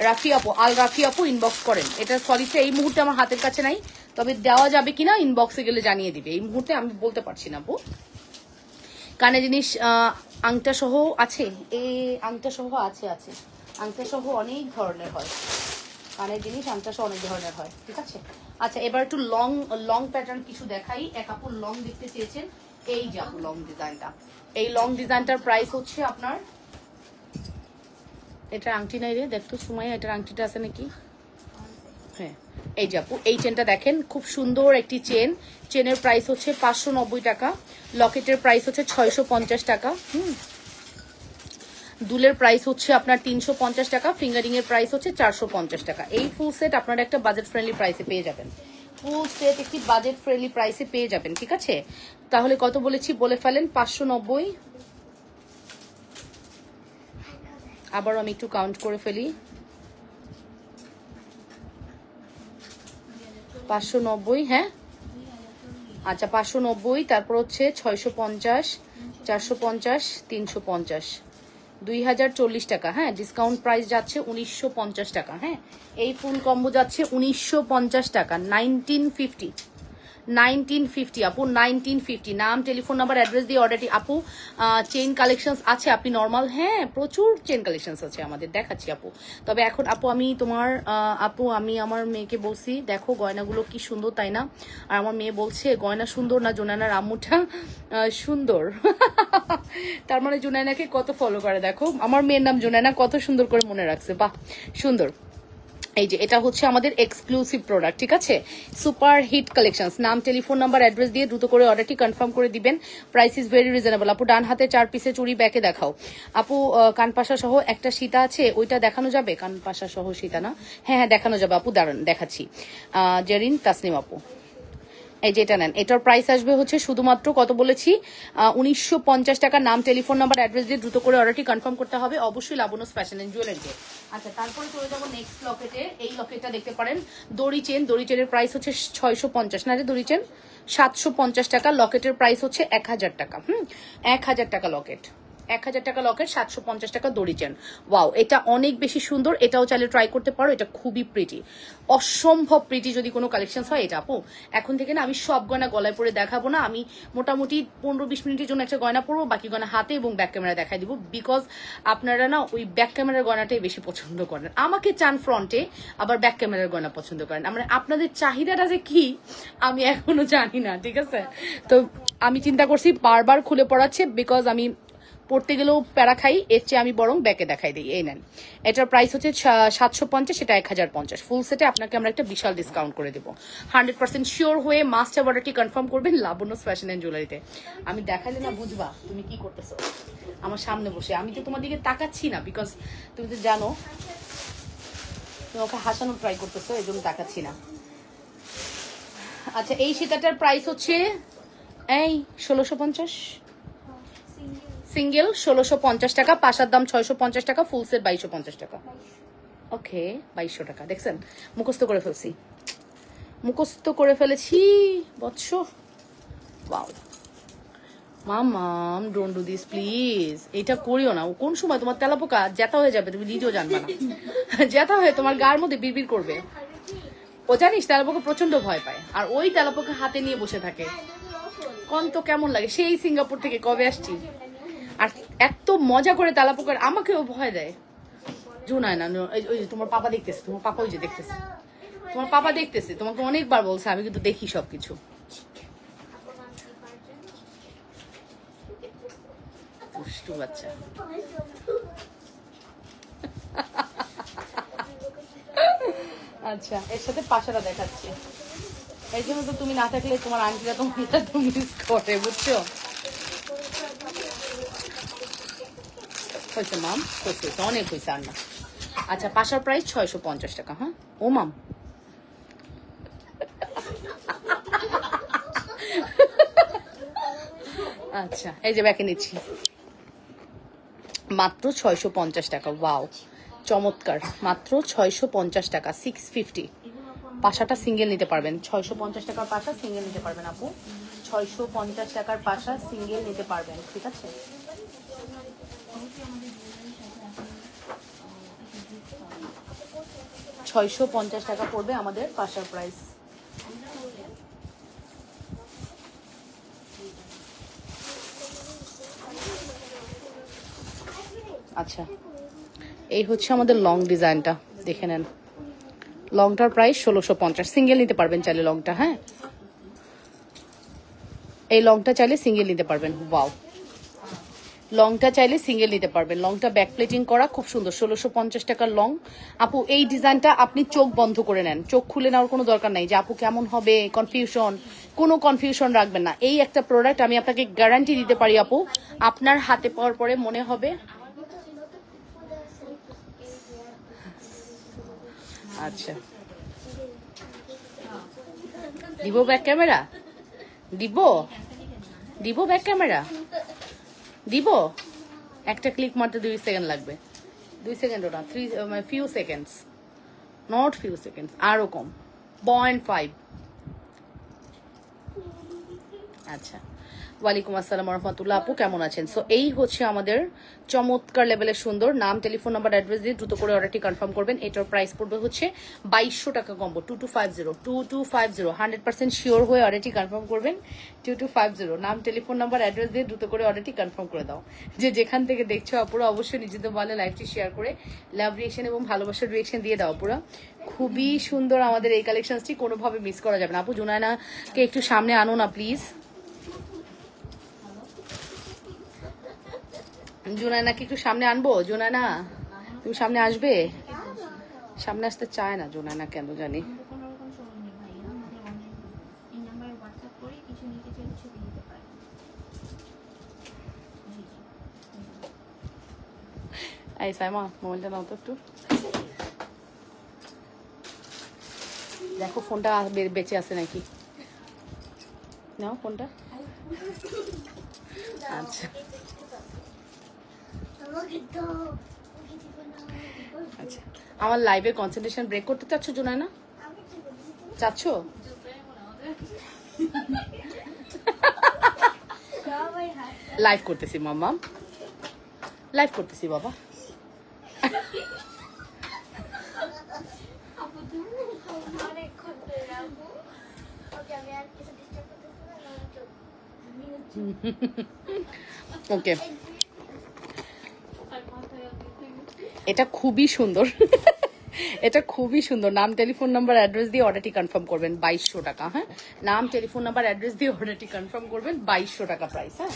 রাফি আপু, আল রাফি আপু ইনবক্স করেন। এটা সলিডটা এই মুহূর্তে আমার হাতের কাছে নাই, তবে দেওয়া যাবে কিনা ইনবক্সে গেলে জানিয়ে দিবে, এই মুহূর্তে আমি বলতে পারছি না আপু। কানে জিনিস আংটা সহ আছে, এই আংটা সহ আছে, আংটা সহ অনেক ধরনের হয়, কানের জিনিস আংটা সহ অনেক ধরনের হয়, ঠিক আছে? আচ্ছা, এবার একটু লং প্যাটার্ন কিছু দেখাই। এক আপু লং দেখতে চেয়েছেন, এই যে আপু লং ডিজাইনটা, এই লং ডিজাইনটার প্রাইস হচ্ছে আপনার, এটার আংটি নাই রে, দেখতো সুমাইয়া এটার আংটিটা আছে নাকি? হ্যাঁ, এই যে আপু এই চেনটা দেখেন, খুব সুন্দর একটি চেন। চেনের প্রাইস হচ্ছে 590 টাকা, লকেটের প্রাইস হচ্ছে 650 টাকা, দুলের প্রাইস হচ্ছে আপনার 350 টাকা, ফিঙ্গারিং এর প্রাইস হচ্ছে 450 টাকা। এই ফুল সেট আপনারা একটা বাজেট ফ্রেন্ডলি প্রাইসে পেয়ে যাবেন, ফুল সেট একটি বাজেট ফ্রেন্ডলি প্রাইসে পেয়ে যাবেন, ঠিক আছে? তাহলে কত বলেছি বলে ফেলেন, 590। আবার আমি একটু কাউন্ট করে ফেলি, 590, হ্যাঁ আচ্ছা 590, তারপর হচ্ছে 650, 450, 350, 2040 টাকা, হ্যাঁ ডিসকাউন্ট প্রাইস যাচ্ছে 1950 টাকা, হ্যাঁ এই ফুল কম্বো যাচ্ছে 1950 টাকা, 1950 আপু, 1950। নাম, টেলিফোন নাম্বার, অ্যাড্রেস দিয়ে অর্ডারটি। আপু চেইন কালেকশনস আছে আপনি নর্মাল, হ্যাঁ প্রচুর চেইন কালেকশনস আছে আমাদের, দেখাচ্ছি আপু। তবে এখন আপু আমি আমার মেয়েকে বলছি, দেখো গয়নাগুলো কি সুন্দর, তাই না? আর আমার মেয়ে বলছে গয়না সুন্দর না, জোনানার আম্মুটা সুন্দর। তার মানে জোনানাকে কত ফলো করে, দেখো আমার মেয়ের নাম জোনানা, কত সুন্দর করে মনে রাখছে, বাহ সুন্দর। এই যে এটা হচ্ছে আমাদের এক্সক্লুসিভ প্রোডাক্ট, ঠিক আছে? Super hit collections. নাম, টেলিফোন নাম্বার, অ্যাড্রেস দিয়ে দ্রুত করে অর্ডারটি কনফার্ম করে দিবেন। Price is very reasonable. আপু ডান হাতে 4 পিসে চুড়ি ব্যাকে দেখাও। আপু কানপাশা সহ একটা সীতা আছে, ওইটা দেখানো যাবে? কানপাশা সহ সীতা না, হ্যাঁ দেখানো যাবে আপু, দাঁড়ান দেখাচ্ছি। জেরিন তাসনিম আপু, এই যেটা নেন, এটার প্রাইস আসবে হচ্ছে শুধুমাত্র কত বলেছি, 1950 টাকা। নাম, টেলিফোন নাম্বার, অ্যাড্রেস দিয়ে দ্রুত করে অর্ডারটি কনফার্ম করতে হবে অবশ্যই লাবণ্যস ফ্যাশন এন্ড জুয়েলারিতে। আচ্ছা, তারপরে চলে যাবো নেক্সট লকেটে। এই লকেটটা দেখতে পারেন, দড়ি চেনের প্রাইস হচ্ছে 650 না রে, দড়ি চেন 750 টাকা। লকেটের প্রাইস হচ্ছে 1000 টাকা, 1000 টাকা লকেট, 1000 টাকা লকেট, 750 টাকা দড়ি চেন। ওয়াও, এটা অনেক বেশি সুন্দর, এটাও চাইলে ট্রাই করতে পারো। এটা খুবই প্রিটি, অসম্ভব প্রিটি যদি কোনো কালেকশন হয় এটা। আপু এখন থেকে না আমি সব গয়না গলায় পরে দেখাবো না, আমি মোটামুটি 15-20 মিনিটের জন্য একটা গয়না পরবো, বাকি গয়না হাতে এবং ব্যাক ক্যামেরা দেখাই দিব। বিকজ আপনারা না ওই ব্যাক ক্যামেরার গয়নাটাই বেশি পছন্দ করেন, আমাকে চান ফ্রন্টে, আবার ব্যাক ক্যামেরার গয়না পছন্দ করেন। আমরা আপনাদের চাহিদাটা যে কি আমি এখনো জানি না, ঠিক আছে? তো আমি চিন্তা করছি বারবার খুলে পড়াচ্ছে, বিকজ আমি পড়তে গেলেও প্যারা খাই, এর চেয়ে আমি বরং ব্যাকে দেখাই দিই। এই নেন, এটার প্রাইস হচ্ছে 750, সেটা 1050। ফুল সেটে আপনাকে আমরা একটা বিশাল ডিসকাউন্ট করে দেবো। 100% শিওর হয়ে মাস্ট হ্যাভ অর্ডারটি কনফার্ম করবেন লাবণ্য ফ্যাশন এন্ড জুয়েলারিতে। আমি দেখালে না বুঝবা তুমি কি করতেছো আমার সামনে বসে। আমি তো তোমার দিকে তাকাচ্ছি না, বিকজ তুমি তো জানো তুমি ওকে হাসানোর ট্রাই করতেছো, এই জন্য তাকাচ্ছি না। আচ্ছা, এই সীতাটার প্রাইস হচ্ছে এই 1650, সিঙ্গেল 1650 টাকা, পাশার দাম 650 টাকা, ফুল সেট 2250 টাকা। ওকে, 2200 টাকা। দেখছেন, মুখস্থ করে ফেলছি, মুখস্থ করে ফেলেছি বৎস। Wow mom, don't do this please. এটা করিও না। কোন সময় তোমার তেলাপোকা জেতা হয়ে যাবে তুমি নিজেও জানবে না। জেতা হয়ে তোমার গার মধ্যে বিড়বিড় করবে। ও জানিস তেলাপোকা প্রচন্ড ভয় পায়, আর ওই তেলাপোকা হাতে নিয়ে বসে থাকে। কোন তো কেমন লাগে, সেই সিঙ্গাপুর থেকে কবে আসছি, আর এত মজা করে তেলাপোকার, আমাকেও ভয় দেয়। জুনায় না, ওই যে তোমার পাপা দেখতেছে, তোমার পাপা ওই যে দেখতেছে, তোমার পাপা দেখতেছে, তোমাকে অনেকবার বলছে, আমি কিন্তু দেখি সবকিছু। দুষ্টু বাচ্চা। আচ্ছা, এর সাথে পাশাটা দেখাচ্ছি। এই জন্য তো তুমি না থাকলে তোমার আন্টিরা তোমার তুমি মিস করে, বুঝছো? হয়েছে মাম, হয়েছে, অনেক হয়েছে আর না। আচ্ছা, পাশার প্রাইস 650 টাকা। হ্যাঁ ও মাম, আচ্ছা এই যে ব্যাকে নিচ্ছি, মাত্র 650 টাকা। ওয়াও, চমৎকার, মাত্র 650 টাকা, 650। পাশাটা সিঙ্গেল নিতে পারবেন, 650 টাকার পাশা সিঙ্গেল নিতে পারবেন আপু, 650 টাকার পাশা সিঙ্গেল নিতে পারবেন, ঠিক আছে? $650 টাকা পড়বে আমাদের পাশার প্রাইস। আচ্ছা, এই হচ্ছে আমাদের লং ডিজাইনটা, দেখে নেন। লংটার প্রাইস 1650, সিঙ্গেল নিতে পারবেন চাইলে লংটা। হ্যাঁ, এই লংটা চাইলে সিঙ্গেল নিতে পারবেন। ওয়াও, লংটা চাইলে সিঙ্গেল নিতে পারবেন। লংটা ব্যাক প্লেটিং করা, খুব সুন্দর, 1650 টাকার লং। আপু এই ডিজাইনটা আপনি চোখ বন্ধ করে নেন, চোখ খুলে নেওয়ার কোনো দরকার নাই যে আপু কেমন হবে, কনফিউশন, কোনো কনফিউশন রাখবেন না। এই একটা প্রোডাক্ট আমি আপনাকে গ্যারান্টি দিতে পারি আপু, আপনার হাতে পাওয়ার পরে মনে হবে। আচ্ছা, দিব ব্যাক ক্যামেরা, দিব দিব ব্যাক ক্যামেরা দিব। একটা ক্লিক মারতে 2 সেকেন্ড লাগবে, 2 সেকেন্ডও না, few seconds, not few seconds, আরো কম, 0.5। আচ্ছা, ওয়ালাইকুম আসসালাম রহমতুল্লাহ। আপু কেমন আছেন? সো এই হচ্ছে আমাদের চমৎকার লেভেলের সুন্দর, নাম, টেলিফোন নাম্বার, অ্যাড্রেস দিয়ে দ্রুত করে অর্ডারটি কনফার্ম করবেন। এটার প্রাইস পড়বে হচ্ছে 2200 টাকা কম্বো, 2250 100% শিওর হয়ে অর্ডারটি কনফার্ম করবেন। 2250, নাম, টেলিফোন নাম্বার, অ্যাড্রেস দিয়ে দ্রুত করে অর্ডারটি কনফার্ম করে দাও। যে যেখান থেকে দেখছো আপুরা অবশ্যই নিজেদের বলে লাইভটি শেয়ার করে লাভ রিয়েকশন এবং ভালোবাসার রিয়েকশন দিয়ে দাও আপুরা। খুবই সুন্দর আমাদের এই কালেকশনটি, কোনোভাবে মিস করা যাবে না। আপু জুনায়নাকে একটু সামনে আনো না প্লিজ। জুনায়নাকে একটু সামনে আনবো। জুনায়না তুমি সামনে আসবে? সামনে আসতে চায় না জুনায়না, কেন জানি। এই সাইমা, মোবাইলটা নাও তো একটু, দেখো ফোনটা বেঁচে আছে নাকি। নাও ফোনটা। আচ্ছা আচ্ছা, আমার লাইভে কনসেন্ট্রেশন ব্রেক করতে চাচ্ছ জুনায়না? চাচ্ছ? লাইভ করতেছি মাম্মা। লাইভ করতেছি বাবা। ওকে, এটা খুবই সুন্দর। এটা খুবই সুন্দর। নাম, টেলিফোন নাম্বার, অ্যাড্রেস দিয়ে অর্ডারটি কনফার্ম করবেন। 2200 টাকা। হ্যাঁ, নাম, টেলিফোন নাম্বার, অ্যাড্রেস দিয়ে অর্ডারটি কনফার্ম করবেন। 2200 টাকা প্রাইস। হ্যাঁ,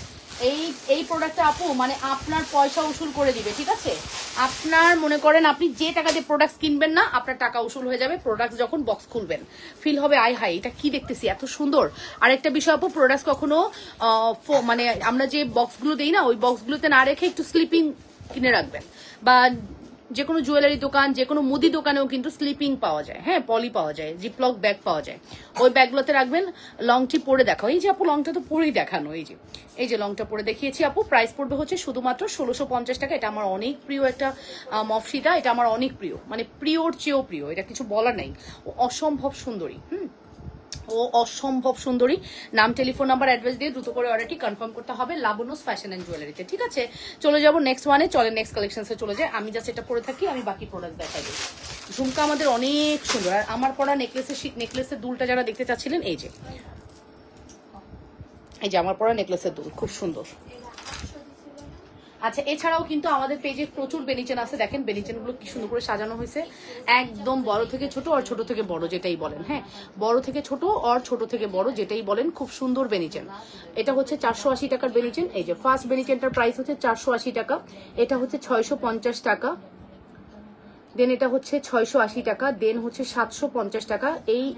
এই প্রোডাক্টটা আপু মানে আপনার পয়সা উসুল করে দিবে। ঠিক আছে, আপনার মনে করেন আপনি যে টাকা দিয়ে প্রোডাক্ট কিনবেন না, আপনার টাকা উসুল হয়ে যাবে। প্রোডাক্ট যখন বক্স খুলবেন ফিল হবে আই হাই এটা কি দেখতেছি এত সুন্দর। আরেকটা বিষয় আপু, প্রোডাক্ট কখনো মানে আমরা যে বক্সগুলো দিই না, ওই বক্সগুলোতে না রেখে একটু স্লিপিং কিনে রাখবেন। বা যে কোনো জুয়েলারি দোকান, যে কোনো মুদি দোকানেও কিন্তু স্লিপিং পাওয়া যায়। হ্যাঁ, পলি পাওয়া যায়, জিপলক ব্যাগ পাওয়া যায়, ওই ব্যাগগুলোতে রাখবেন। লংটি পরে দেখাও। এই যে আপু লংটা তো পরেই দেখানো। এই যে লংটা পরে দেখিয়েছি আপু। প্রাইস পড়বে হচ্ছে শুধুমাত্র 1650 টাকা। এটা আমার অনেক প্রিয় একটা মফসিদা। এটা আমার অনেক প্রিয়, মানে প্রিয়র চেয়েও প্রিয়। এটা কিছু বলার নাই, অসম্ভব সুন্দরী। ও অসম্ভব সুন্দরী। নাম, টেলিফোন নাম্বার, অ্যাড্রেস দিয়ে দ্রুত করে অর্ডারটি কনফার্ম করতে হবে লাবণ্যস ফ্যাশন এন্ড জুয়েলারিতে। ঠিক আছে, চলে যাবো নেক্সট ওয়ানে। চলে নেক্সট কালেকশনসে চলে যায়। আমি জাস্ট এটা পরে থাকি, আমি বাকি প্রোডাক্ট দেখাই দিই। ঝুমকা আমাদের অনেক সুন্দর। আর আমার পরা নেকলেসের দুলটা যারা দেখতে চাচ্ছিলেন, এই যে আমার পরা নেকলেসের দুল খুব সুন্দর। আচ্ছা, এছাড়াও কিন্তু আমাদের পেজে প্রচুর বেনিচেন আছে। দেখেন বেনিচেন গুলো কি সুন্দর করে সাজানো হয়েছে। একদম বড় থেকে ছোট আর ছোট থেকে বড় যেটাই বলেন। হ্যাঁ, বড় থেকে ছোট আর ছোট থেকে বড় যেটাই বলেন, খুব সুন্দর বেনিচেন। এটা হচ্ছে 480 টাকার বেনিচেন। এই যে ফার্স্ট বেনিচেনটার প্রাইস হচ্ছে 480 টাকা। এটা হচ্ছে 650 টাকা। দেন এটা হচ্ছে 680 টাকা। দেন হচ্ছে 750 টাকা।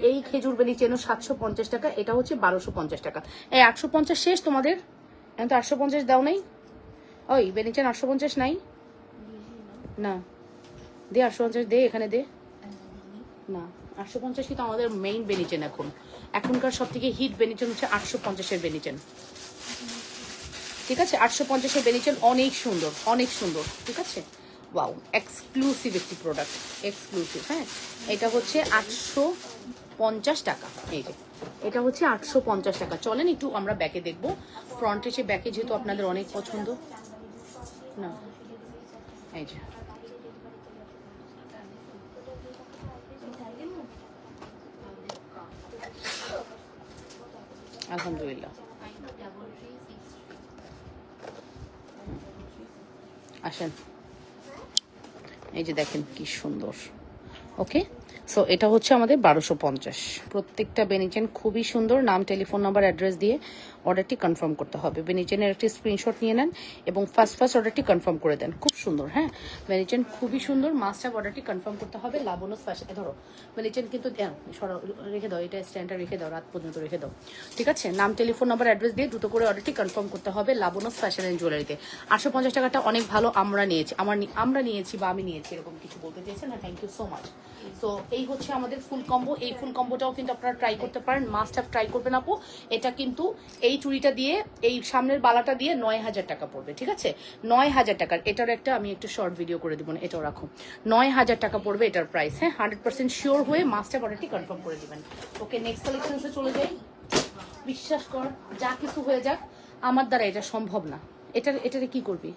এই খেজুর বেনিচেনও 750 টাকা। এটা হচ্ছে 1250 টাকা। এই 850 শেষ তোমাদের? এখন তো 850 দাও নাই। ওই বেনিচেন 850 নাই না, দে 850 দে, এখানে দে না। 850 তো আমাদের মেইন বেনিচেন। এখনকার সব থেকে হিট বেনিচেন হচ্ছে 850-এর বেনিচেন। ঠিক আছে, 850-এর বেনিচেন অনেক সুন্দর, অনেক সুন্দর। ঠিক আছে, ওয়াও, এক্সক্লুসিভ একটি প্রোডাক্ট, এক্সক্লুসিভ। হ্যাঁ, এটা হচ্ছে 850 টাকা। এই যে এটা হচ্ছে 850 টাকা। চলেন একটু আমরা ব্যাকে দেখবো। ফ্রন্টে সে ব্যাকে যেহেতু আপনাদের অনেক পছন্দ না। এই যে আলহামদুলিল্লাহ, আসেন। এই যে দেখেন কি সুন্দর। ওকে, সো এটা হচ্ছে আমাদের 1250। প্রত্যেকটা বেনিচেন খুবই সুন্দর। নাম, টেলিফোন নাম্বার, অ্যাড্রেস দিয়ে অর্ডারটি কনফার্ম করতে হবে। বেনিচেনের একটি স্ক্রিনশট নিয়ে নেন এবং ফার্স্ট অর্ডারটি কনফার্ম করে দেন। খুব সুন্দর। হ্যাঁ, বেনিচেন খুবই সুন্দর। মাস্ট হ্যাভ অর্ডারটি কনফার্ম করতে হবে লাবণ্যস ফ্যাশন। ধরো বেনিচেন কিন্তু রেখে দাও, এটা স্ট্যান্ডটা রেখে দাও, রাত পর্যন্ত রেখে দাও। ঠিক আছে, নাম, টেলিফোন নাম্বার, অ্যাড্রেস দিয়ে দ্রুত করে অর্ডারটি কনফার্ম করতে হবে লাবণ্যস ফ্যাশন এন্ড জুয়েলারিতে। 850 টাকাটা অনেক ভালো। আমরা নিয়েছি বা আমি নিয়েছি, এরকম কিছু বলতে চেয়েছেন না। Thank you so much. So এই হচ্ছে আমাদের ফুল কম্বো। এই ফুল কম্বোটাও কিন্তু আপনারা ট্রাই করতে পারেন, মাস্ট হ্যাভ ট্রাই করবেন আপু। এটা কিন্তু এই চুড়িটা দিয়ে, এই সামনের বালাটা দিয়ে 9000 টাকা পড়বে। ঠিক আছে, 9000 টাকার। এটার একটা আমি একটু শর্ট ভিডিও করে দিব না, এটাও রাখো। 9000 টাকা পড়বে এটার প্রাইস। হ্যাঁ, 100% শিওর হয়ে মাস্ট হ্যাভ অর্ডারটি কনফার্ম করে দিবেন। ওকে, নেক্সট কালেকশনসে চলে যাই। বিশ্বাস কর, যা কিছু হয়ে যাক, আমার দ্বারা এটা সম্ভব না। এটারে কি করবি?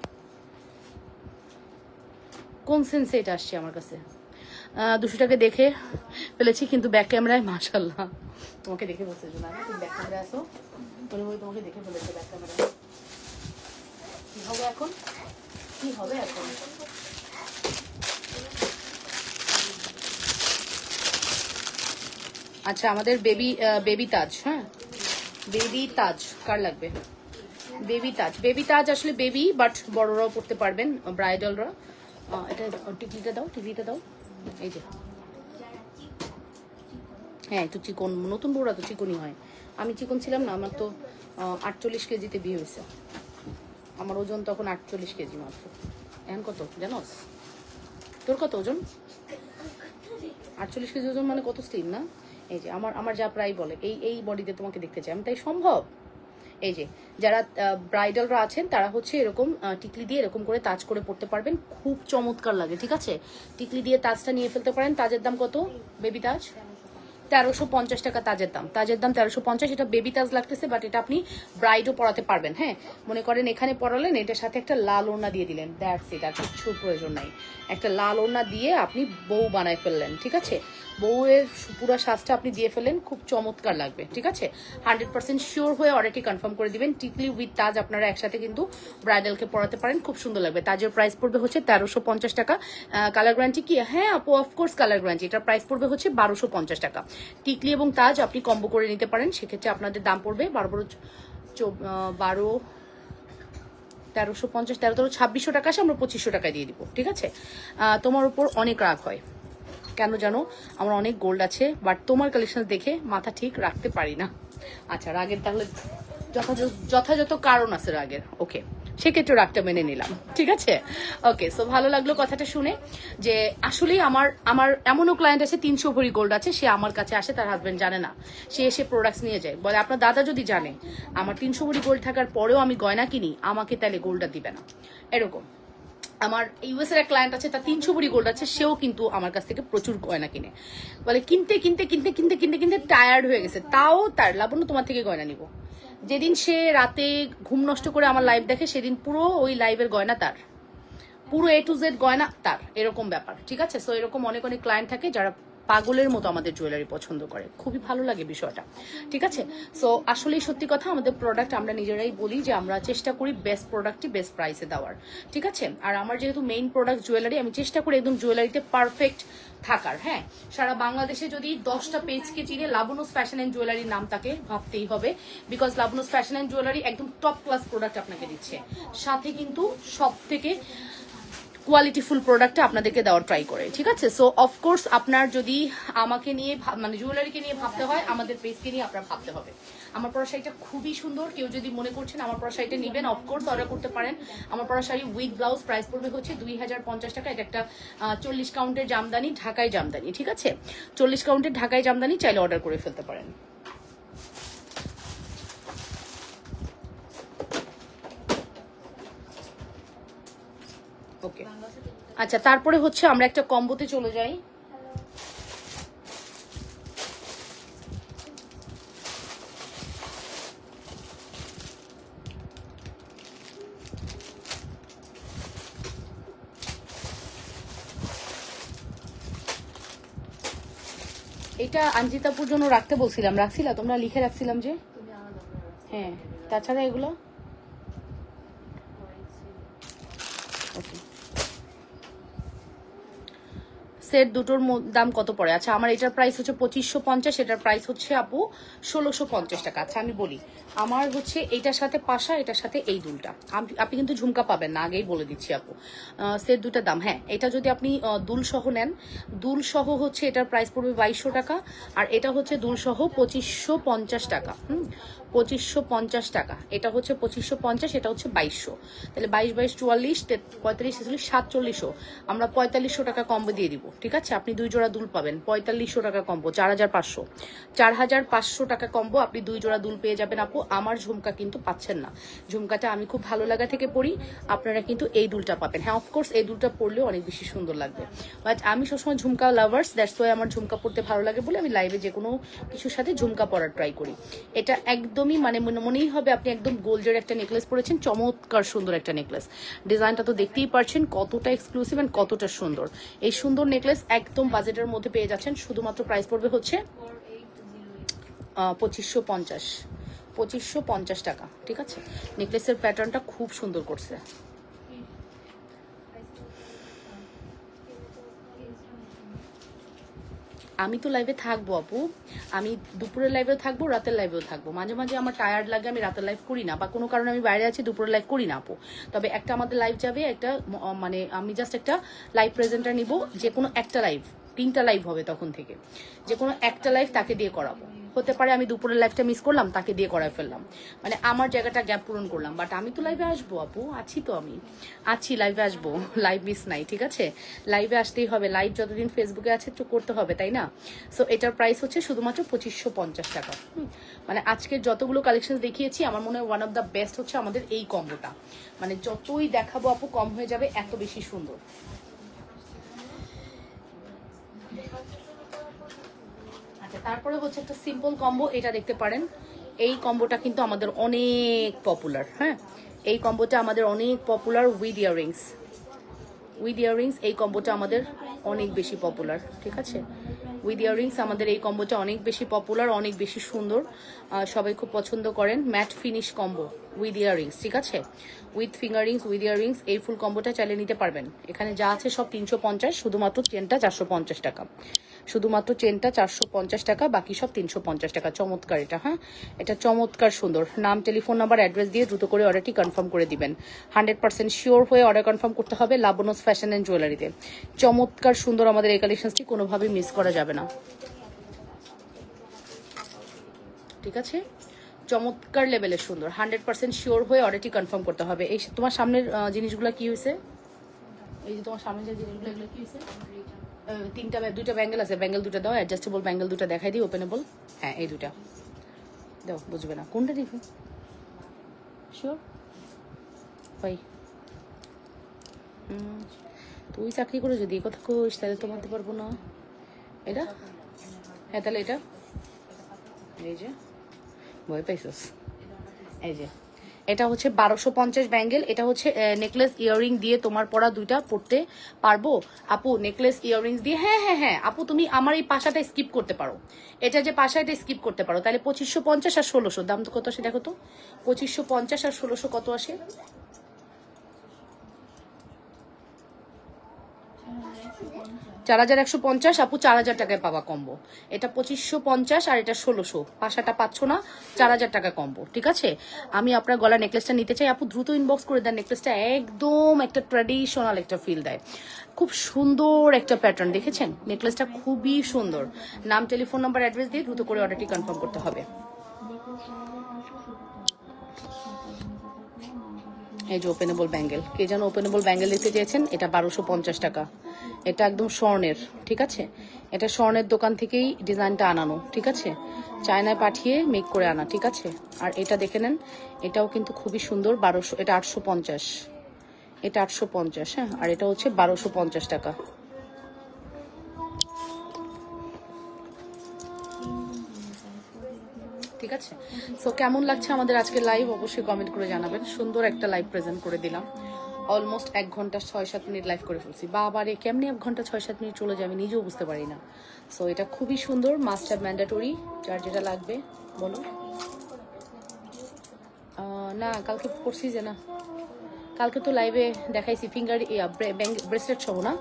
কোন সেন্সে এটা আসছে আমার কাছে? 200 টাকা দেখে ফেলেছি, কিন্তু ব্যাক ক্যামেরায় মাশাআল্লাহ তোমাকে দেখে বলছে না, তুমি ব্যাক ক্যামেরায় আসো, তোমাকে দেখে ফেলেছে ব্যাক ক্যামেরায়। কি হবে এখন? আচ্ছা, আমাদের বেবি তাজ। হ্যাঁ, বেবি তাজ কার লাগবে? বেবি তাজ আসলে বেবি, বাট বড়রাও পড়তে পারবেন, ব্রাইডালরা। এটা টিকলিটা দাও। এই যে হ্যাঁ, একটু চিকন। নতুন বউরা তো চিকনই হয়। আমি চিকন ছিলাম না, আমার তো 48 কেজিতে বিয়ে হয়েছে। আমার ওজন তখন 48 কেজি মাত্র। এখন কত জানোস? তোর কত ওজন? 48 কেজি ওজন, মানে কত স্লিম না? এই যে আমার যা প্রায় বলে এই বডিতে তোমাকে দেখতে চাই আমি, তাই সম্ভব। এই যে যারা ব্রাইডালরা আছেন তারা হচ্ছে এরকম টিকলি দিয়ে এরকম করে তাজ করে পড়তে পারবেন, খুব চমৎকার লাগে। ঠিক আছে, টিকলি দিয়ে তাজটা নিয়ে ফেলতে পারেন। তাজের দাম কত বেবি তাজ? 1350 টাকা তাজের দাম। তাজের দাম 1350। এটা বেবি তাজ লাগতেছে, বাট এটা আপনি ব্রাইডও পরাতে পারবেন। হ্যাঁ, মনে করেন এখানে পরালেন, এটার সাথে একটা লাল ওড়না দিয়ে দিলেন, দ্যাটস ইট, আর কিচ্ছুর প্রয়োজন নাই। একটা লাল ওড়না দিয়ে আপনি বউ বানায় ফেললেন, ঠিক আছে? বউয়ের পুরো সাজটা আপনি দিয়ে ফেললেন, খুব চমৎকার লাগবে, ঠিক আছে? 100% শিওর হয়ে অর্ডারটি কনফার্ম করে দিবেন। টিকলি উইথ তাজ আপনারা একসাথে কিন্তু ব্রাইডালকে পরাতে পারেন, খুব সুন্দর লাগবে। তাজের প্রাইস পড়বে হচ্ছে 1350 টাকা। কালার গ্যারান্টি কি? হ্যাঁ আপু, অফকোর্স কালার গ্যারান্টি। এটার প্রাইস পড়বে হচ্ছে 1250 টাকা। টিকলি এবং তাজ আপনি কম্বো করে নিতে পারেন, সেক্ষেত্রে আপনাদের দাম পড়বে 1350, 2600 টাকা আসে, আমরা 2500 টাকায় দিয়ে দিব, ঠিক আছে? তোমার উপর অনেক রাগ হয় কেন জানো? আমার অনেক গোল্ড আছে, বাট তোমার কালেকশন দেখে মাথা ঠিক রাখতে পারি না। আচ্ছা, রাগের তাহলে যথাযথ কারণ আছে রাগের, ওকে, সেক্ষেত্রে রাগটা মেনে নিলাম, ঠিক আছে? ওকে, সো ভালো লাগলো কথাটা শুনে যে আসলেই আমার এমনও ক্লায়েন্ট আছে 300 ভরি গোল্ড আছে, সে আমার কাছে আসে, তার হাজবেন্ড জানে না, সে এসে প্রোডাক্টস নিয়ে যায়, বলে আপনার দাদা যদি জানে আমার 300 ভরি গোল্ড থাকার পরেও আমি গয়না কিনি, আমাকে তাহলে গোল্ডটা দিবে না। এরকম আমার ইউএস এর এক ক্লায়েন্ট আছে, তার 300 ভরি গোল্ড আছে, সেও কিন্তু আমার কাছ থেকে প্রচুর গয়না কিনে, বলে কিনতে কিনতে কিনতে কিনতে কিনতে কিনতে টায়ার্ড হয়ে গেছে, তাও তার লাবণ্য তোমার থেকে গয়না নিব। যেদিন সে রাতে ঘুম নষ্ট করে আমার লাইভ দেখে, সেদিন পুরো ওই লাইভের গয়না তার, পুরো A to Z গয়না তার, এরকম ব্যাপার, ঠিক আছে? সো এরকম অনেক অনেক ক্লায়েন্ট থাকে যারা পাগলের মতো আমাদের জুয়েলারি পছন্দ করে, খুবই ভালো লাগে বিষয়টা, ঠিক আছে? সো আসলেই সত্যি কথা, আমাদের প্রোডাক্ট আমরা নিজেরাই বলি যে আমরা চেষ্টা করি বেস্ট প্রোডাক্টই বেস্ট প্রাইসে দেওয়ার, ঠিক আছে? আর আমার যেহেতু মেইন প্রোডাক্ট জুয়েলারি, আমি চেষ্টা করি একদম জুয়েলারিতে পারফেক্ট থাকার। হ্যাঁ, সারা বাংলাদেশে যদি 10টা পেজকে চিনে লাবনুস ফ্যাশন এন্ড জুয়েলারির নাম তাকে ভাবতেই হবে, বিকজ লাবনুস ফ্যাশন এন্ড জুয়েলারি একদম টপ ক্লাস প্রোডাক্ট আপনাকে দিচ্ছে, সাথে কিন্তু সব থেকে কোয়ালিটিফুল প্রোডাক্ট আপনাদেরকে দেওয়ার ট্রাই করে, ঠিক আছে? সো অফকোর্স আপনার যদি আমাকে নিয়ে মানে জুয়েলারিকে নিয়ে ভাবতে হয়, আমাদের পেজকে নিয়ে আপনার ভাবতে হবে। আমার পরা শাড়িটা খুবই সুন্দর, কেউ যদি মনে করছেন আমার পরা শাড়িটা নেবেন, অফকোর্স অর্ডার করতে পারেন। আমার পরা শাড়ি উইথ ব্লাউজ প্রাইস পড়বে হচ্ছে 2050 টাকা। এটা একটা 40 কাউন্টের জামদানি, ঢাকাই জামদানি, ঠিক আছে? 40 কাউন্টের ঢাকাই জামদানি, চাইলে অর্ডার করে ফেলতে পারেন। ওকে, আচ্ছা, তারপরে হচ্ছে আমরা একটা কম্বোতে চলে যাই। এটা আঞ্জিতাপুর জন্য রাখতে বলছিলাম, রাখছিলা তোমরা? লিখে রাখছিলাম যে, হ্যাঁ। তাছাড়া এগুলো ওকে। সেট দুটোর দাম কত পড়ে? আচ্ছা, আমার এটার প্রাইস হচ্ছে 2550, এটার প্রাইস হচ্ছে আপু 1650 টাকা। আচ্ছা আমি বলি, আমার হচ্ছে এইটার সাথে পাশা, এটার সাথে এই দুলটা, আপনি কিন্তু ঝুমকা পাবেন না, আগেই বলে দিচ্ছি আপু। সেট দুটার দাম, হ্যাঁ, এটা যদি আপনি দুল সহ নেন, দুল সহ হচ্ছে এটার প্রাইস পড়বে 2200 টাকা, আর এটা হচ্ছে দুল সহ 2550 টাকা। 2550 টাকা, এটা হচ্ছে 2550, এটা হচ্ছে 2200, তাহলে 22 22 44 45 4700, আমরা 4500 টাকা কম্বো দিয়ে দিব, ঠিক আছে? আপনি 2 জোড়া দুল পাবেন, 4500 টাকা কম্বো, 4500, 4500 টাকা কম্বো, আপনি 2 জোড়া দুল পেয়ে যাবেন আপু। আমার ঝুমকা কিন্তু পাচ্ছেন না, ঝুমকাটা আমি খুব ভালো লাগা থেকে পরি, আপনারা কিন্তু এই দুলটা পাবেন। হ্যাঁ অফকোর্স এই দুলটা পরলেও অনেক বেশি সুন্দর লাগবে, বাট আমি সবসময় ঝুমকা লাভার্স, দ্যাটস ওয়াই আমার ঝুমকা পরতে ভালো লাগে বলে আমি লাইভে যে কোনো কিছুর সাথে ঝুমকা পরার ট্রাই করি। এটা একদমই মানে মনেই হবে আপনি একদম গোল্ডের একটা নেকলেস পরেছেন, চমৎকার সুন্দর একটা নেকলেস। ডিজাইনটা তো দেখতেই পারছেন কতটা এক্সক্লুসিভ এন্ড কতটা সুন্দর। এই সুন্দর নেকলেস একদম বাজেটের মধ্যে পেয়ে যাচ্ছেন, শুধুমাত্র প্রাইস পড়বে হচ্ছে 2550 টাকা, ঠিক আছে? নেকলেসের প্যাটার্নটা খুব সুন্দর করছে। আমি তো লাইভে থাকবো আপু, আমি দুপুরের লাইভেও থাকবো, রাতের লাইভেও থাকবো। মাঝে মাঝে আমার টায়ার্ড লাগে, আমি রাতের লাইভ করি না, বা কোনো কারণে আমি বাইরে আছি, দুপুরের লাইভ করি না আপু। তবে একটা আমাদের লাইভ যাবে, একটা মানে আমি জাস্ট একটা লাইভ প্রেজেন্টার নিব, যে কোনো একটা লাইভ, 3টা লাইভ হবে তখন থেকে, যে কোনো একটা লাইভ তাকে দিয়ে করাবো। হতে পারে আমি দুপুরের লাইভটা মিস করলাম, তাকে দিয়ে করায় ফেললাম, মানে আমার জায়গাটা গ্যাপ পূরণ করলাম, বাট আমি তো লাইভে আসবো আপু, আছি তো, আমি আছি, লাইভে আসবো, লাইভ মিস নাই, ঠিক আছে? লাইভে আসতেই হবে, লাইভ যতদিন ফেসবুকে আছে তো করতে হবে, তাই না? সো এটার প্রাইস হচ্ছে শুধুমাত্র 2550 টাকা। মানে আজকের যতগুলো কালেকশন দেখিয়েছি, আমার মনে হয় ওয়ান অফ দ্য বেস্ট হচ্ছে আমাদের এই কম্বোটা, মানে যতই দেখাবো আপু কম হয়ে যাবে, এত বেশি সুন্দর। আচ্ছা তারপরে হচ্ছে একটা সিম্পল কম্বো, এটা দেখতে পারেন। এই কম্বোটা কিন্তু আমাদের অনেক পপুলার। হ্যাঁ, এই কম্বোটা আমাদের অনেক পপুলার উইথ ইয়াররিংস। এই কম্বোটা আমাদের অনেক বেশি পপুলার, ঠিক আছে। উইথ ইয়াররিংস আমাদের এই কম্বোটা অনেক বেশি পপুলার, অনেক বেশি সুন্দর, সবাই খুব পছন্দ করেন। Mat finish combo with earrings, ঠিক আছে। উইথ ফিঙ্গারিংস, উইথ ইয়াররিংস, এই ফুল কম্বোটা চালিয়ে নিতে পারবেন। এখানে যা আছে সব 350, শুধুমাত্র চেনটা 450 টাকা। শুধুমাত্র চেনটা 450 টাকা, বাকি সব 350 টাকা। চমৎকার এটা, হ্যাঁ, এটা চমৎকার সুন্দর। নাম, টেলিফোন নাম্বার, অ্যাড্রেস দিয়ে দ্রুত করে অর্ডারটি কনফার্ম করে দিবেন। 100% শিওর হয়ে অর্ডার কনফার্ম করতে হবে লাবণ্যস ফ্যাশন অ্যান্ড জুয়েলারিতে। চমৎকার সুন্দর আমাদের এই কালেকশনটি কোনোভাবেই মিস করা যাবে না, ঠিক আছে। চমৎকার লেভেলের সুন্দর, 100% শিওর হয়ে অর্ডারটি কনফার্ম করতে হবে। এই তোমার সামনের জিনিসগুলো কি হয়েছে? এই যে তোমার সামনের যে জিনিসগুলো, এগুলো কি হয়েছে? দুইটা ব্যাঙ্গেল আছে, ব্যাঙ্গেল দুটো দাও। অ্যাডজাস্টেবল ব্যাঙ্গেল দুটো দেখাই দিই, ওপেনেবল। হ্যাঁ, এই দুটা দাও, বুঝবে না কোনটা দিবে। শিওর ভাই, তুই চাকরি করে যদি এই কথা কোস তাহলে তো মানতে পারবো না। এটা, হ্যাঁ, তাহলে এটা, এই যে ভয় পাইছস, এই যে এটা হচ্ছে 1250 ব্যাঙ্গেল। এটা হচ্ছে নেকলেস ইয়াররিং দিয়ে তোমার পরা দুইটা পড়তে পারবো আপু। নেকলেস ইয়াররিংস দিয়ে, হ্যাঁ হ্যাঁ হ্যাঁ আপু, তুমি আমার এই পাশাটা স্কিপ করতে পারো। এটা যে পাশাটা স্কিপ করতে পারো, তাহলে 2550 আর 1600 দাম তো কত আসে দেখো তো। 2550 আর 1600 কত আসে? 4150 আপু, 4000 টাকায় পাবা কম্বো। এটা 2550 আর এটা 1600, পাশাটা পাচ্ছ না, 4000 টাকা কম্বো, ঠিক আছে। আমি আপনার গলা নেকলেসটা নিতে চাই আপু, দ্রুত ইনবক্স করে দেন। নেকলেসটা একদম একটা ট্র্যাডিশনাল একটা ফিল দেয়, খুব সুন্দর একটা প্যাটার্ন, দেখেছেন নেকলেসটা খুবই সুন্দর। নাম, টেলিফোন নাম্বার, অ্যাড্রেস দিয়ে দ্রুত করে অর্ডারটি কনফার্ম করতে হবে। এই যে ওপেনেবল ব্যাঙ্গেল, কে যেন ওপেনেবল ব্যাঙ্গেল দেখতে চেয়েছেন, এটা 1250 টাকা। এটা একদম স্বর্ণের, ঠিক আছে। এটা স্বর্ণের দোকান থেকেই ডিজাইনটা আনানো, ঠিক আছে, চায়নায় পাঠিয়ে মেক করে আনা, ঠিক আছে। আর এটা দেখে নেন, এটাও কিন্তু খুবই সুন্দর, 1200, এটা 850, এটা 850, হ্যাঁ। আর এটা হচ্ছে 1250 টাকা। ঠিক আছে। সো কেমন লাগছে আমাদের আজকের লাইভ অবশ্যই কমেন্ট করে জানাবেন। সুন্দর একটা লাইভ প্রেজেন্ট করে দিলাম, অলমোস্ট 1 ঘন্টা 6-7 মিনিট লাইভ করে ফেলছি। বাবারে, কেমনি 1 ঘন্টা 6-7 মিনিট চলে যায় আমি নিজেও বুঝতে পারি না। সো এটা খুবই সুন্দর, মাস্ট হ্যাভ, ম্যান্ডেটরি। যার যেটা লাগবে বলো। না, কালকে করছি যে, না কালকে তো লাইভে দেখাইছি ফিঙ্গার ব্রেসলেট সহ, না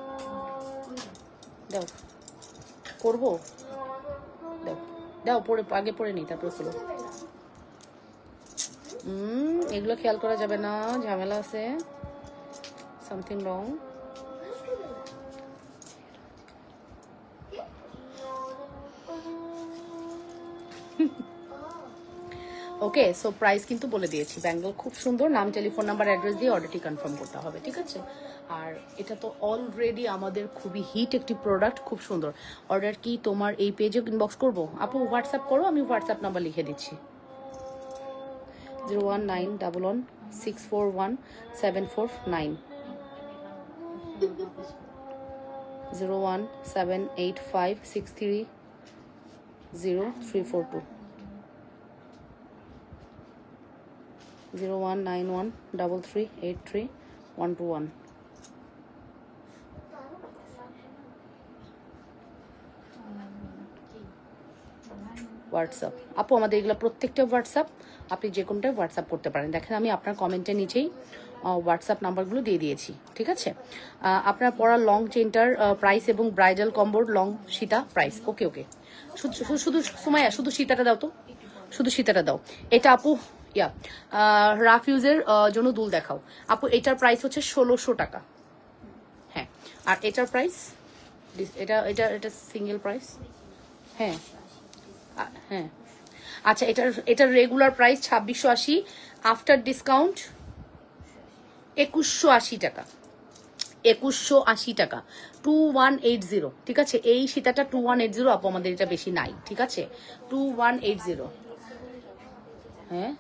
দাও করবো, দাও দাও, পরে আগে পরে নিই তারপরে খোলো। এগুলো খেয়াল করা যাবে না, ঝামেলা আছে, সামথিং রং। ওকে, সো প্রাইস কিন্তু বলে দিয়েছি। ব্যাঙ্গল খুব সুন্দর, নাম, টেলিফোন নাম্বার, অ্যাড্রেস দিয়ে অর্ডারটি কনফার্ম করতে হবে, ঠিক আছে। আর এটা তো অলরেডি আমাদের খুবই হিট একটি প্রোডাক্ট, খুব সুন্দর। অর্ডার কি তোমার এই পেজে ইনবক্স করবো আপু? হোয়াটসঅ্যাপ করো, আমি হোয়াটসঅ্যাপ নাম্বার লিখে দিচ্ছি, 01911641749, 01785630342, 01913383121। হোয়াটসঅ্যাপ আপু, আমাদের এগুলো প্রত্যেকটা হোয়াটসঅ্যাপ, আপনি যে কোনটায় হোয়াটসঅ্যাপ করতে পারেন। দেখেন আমি আপনার কমেন্টের নিচেই হোয়াটসঅ্যাপ নাম্বারগুলো দিয়ে দিয়েছি, ঠিক আছে। আপনার পড়া লং চেনটার প্রাইস এবং ব্রাইডাল কম্বোর লং সীতা প্রাইস। ওকে ওকে, শুধু সুমাইয়া, শুধু সীতাটা দাও তো, শুধু সীতাটা দাও। এটা আপু রাফ ইউজের জন্য দুল দেখাও আপু। এটার প্রাইস হচ্ছে 1600 টাকা, হ্যাঁ। আর এটার প্রাইস, এটা এটা এটা সিঙ্গেল প্রাইস, হ্যাঁ হ্যাঁ। আচ্ছা, এটার রেগুলার প্রাইস 2680, আফটার ডিসকাউন্ট 2180 টাকা, 2180 টাকা, 2180, ঠিক আছে। এই সীতাটা 2180 আপু, আমাদের এটা বেশি নাই, ঠিক আছে, 2180, হ্যাঁ।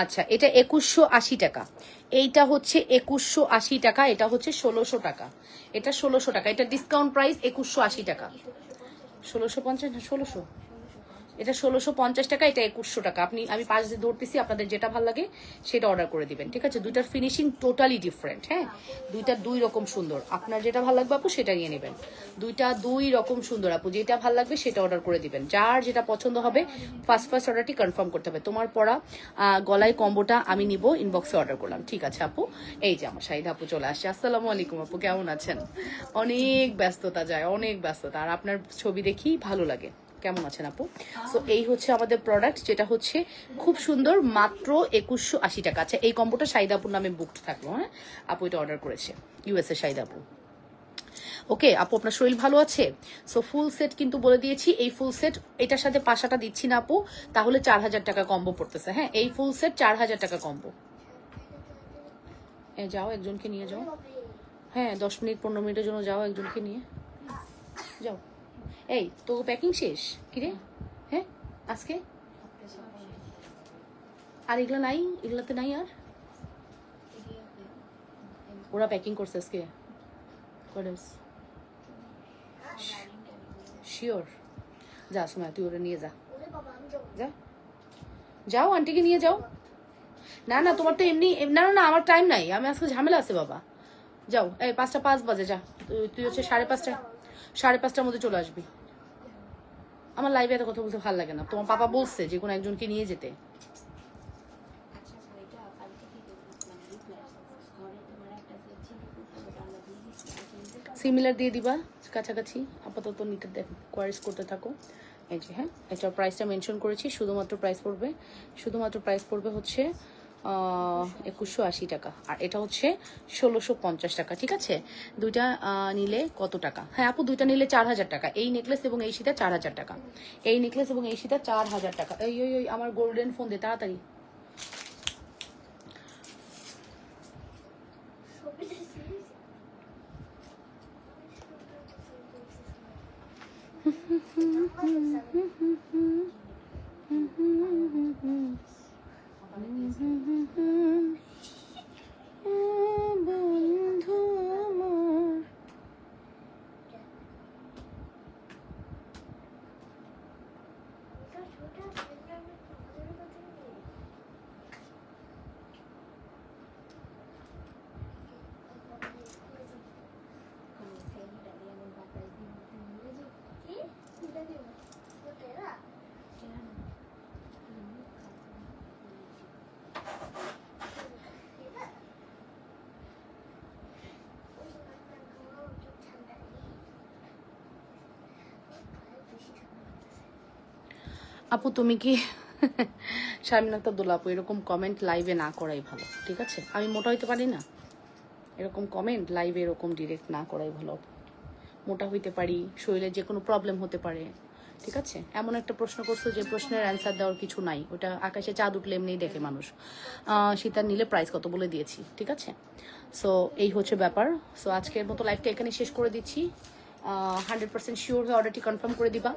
আচ্ছা, এটা 2180 টাকা, এইটা হচ্ছে 2180 টাকা, এটা হচ্ছে 1600 টাকা, এটা 1600 টাকা, এটা ডিসকাউন্ট প্রাইস 2180 টাকা। 1650 না 1600, এটা 1650 টাকা, এটা 2100 টাকা। আমি 5 দিয়ে ধরতেছি, আপনাদের যেটা ভালো লাগে সেটা অর্ডার করে দিবেন, ঠিক আছে? দুইটার ফিনিশিং টোটালি ডিফারেন্ট, হ্যাঁ, দুইটা দুই রকম সুন্দর। আপনার যেটা ভালো লাগবে আপু সেটা নিয়ে নেবেন, দুইটা দুই রকম সুন্দর আপু, যেটা ভালো লাগবে সেটা অর্ডার করে দিবেন। যার যেটা পছন্দ হবে ফার্স্ট অর্ডারটি কনফার্ম করতে হবে। তোমার পরা গলায় কম্বোটা আমি নিব, ইনবক্সে অর্ডার করলাম, ঠিক আছে আপু? এই যে আমার শাহিদা আপু চলে আসছে। আসসালামু আলাইকুম আপু, কেমন আছেন? অনেক ব্যস্ততা যায়, অনেক ব্যস্ততা, আর আপনার ছবি দেখি ভালো লাগে। কেমন আছেন আপু? সো এই হচ্ছে আমাদের প্রোডাক্ট, যেটা হচ্ছে খুব সুন্দর, মাত্র 2180 টাকা। আচ্ছা, এই কম্বোটা শাহিদা আপুর নামে বুকড থাকলো, হ্যাঁ, আপু এটা অর্ডার করেছে, ইউএসএ শাহিদা আপু। ওকে আপু, আপনার শরীর ভালো আছে? সো ফুল সেট কিন্তু বলে দিয়েছি, এই ফুল সেট এটার সাথে পাশাটা দিচ্ছি না আপু, তাহলে 4000 টাকা কম্বো পড়তেছে। হ্যাঁ, এই ফুল সেট 4000 টাকা কম্বো। যাও একজনকে নিয়ে যাও, হ্যাঁ 10 মিনিট 15 মিনিটের জন্য যাও, একজনকে নিয়ে যাও। এই তো প্যাকিং শেষ কিরে? হ্যাঁ আজকে আর এগুলো নাই, এগুলাতে নাই আর? ওরা প্যাকিং করছে আজকে? শিওর? যা সময় তুই ওরা নিয়ে যা, যা যাও, আন্টিকে নিয়ে যাও। না না তোমার তো এমনি, না না না আমার টাইম নাই, আমি আজকে ঝামেলা আছে বাবা। যাও, এই 5টা 5 বাজে, যা তুই হচ্ছে 5:30, 5:30টার মধ্যে চলে আসবি। আমার লাইভে এত কথা বলতে ভালো লাগে না, তোমার পাপা বলছে যে কোনো একজনকে নিয়ে যেতে। সিমিলার দিয়ে দিবা কাছাকাছি, আপাতত নিতে দেখো, কোয়ারিজ করতে থাকো। এই যে হ্যাঁ, এটার প্রাইসটা মেনশন করেছি, শুধুমাত্র প্রাইস পড়বে হচ্ছে 2180 টাকা, আর এটা হচ্ছে 1650 টাকা, ঠিক আছে? দুইটা নিলে কত টাকা? হ্যাঁ আপু, দুইটা নিলে 4000 টাকা। এই নেকলেস এবং এই সীতা 4000 টাকা, এই নেকলেস এবং এই সীতা 4000 টাকা। এই ওই ওই আমার গোল্ডেন ফোন দে তাড়াতাড়ি। বন্ধু আমার আপু তুমি কি শারমিন আক্তার আপু এরকম কমেন্ট লাইভে না করাই ভালো, ঠিক আছে? আমি মোটা হইতে পারি না, এরকম কমেন্ট লাইভে এরকম ডিরেক্ট না করাই ভালো। মোটা হইতে পারি, শরীরে যে কোনো প্রবলেম হতে পারে, ঠিক আছে? এমন একটা প্রশ্ন করছো যে প্রশ্নের অ্যান্সার দেওয়ার কিছু নাই, ওটা আকাশে চাঁদ উঠলে এমনিই দেখে মানুষ। সীতার নিলে প্রাইস কত বলে দিয়েছি, ঠিক আছে? সো এই হচ্ছে ব্যাপার। সো আজকের মতো লাইভটা এখানে শেষ করে দিচ্ছি। 100% শিওর হয়ে অর্ডারটি কনফার্ম করে দিবা।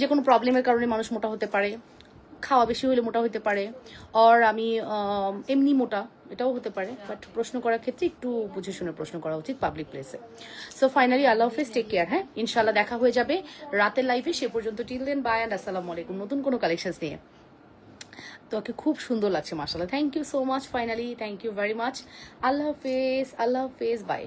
যে কোনো প্রবলেমের কারণে মানুষ মোটা হতে পারে, খাওয়া বেশি হলে মোটা হতে পারে, আর আমি এমনি মোটা, এটাও হতে পারে, বাট প্রশ্ন করার ক্ষেত্রে একটু বুঝে শুনে প্রশ্ন করা উচিত পাবলিক প্লেসে। সো ফাইনালি আল্লাহ হাফেজ, টেক কেয়ার। হ্যাঁ, ইনশাল্লাহ দেখা হয়ে যাবে রাতের লাইভে। সে পর্যন্ত টিল দেন বাই অ্যান্ড আসসালামু আলাইকুম, নতুন কোনো কালেকশনস নিয়ে। তোকে খুব সুন্দর লাগছে মাশাআল্লাহ, thank you so much. Finally thank you very much. আল্লাহ হাফেজ, আল্লাহ হাফেজ, বাই।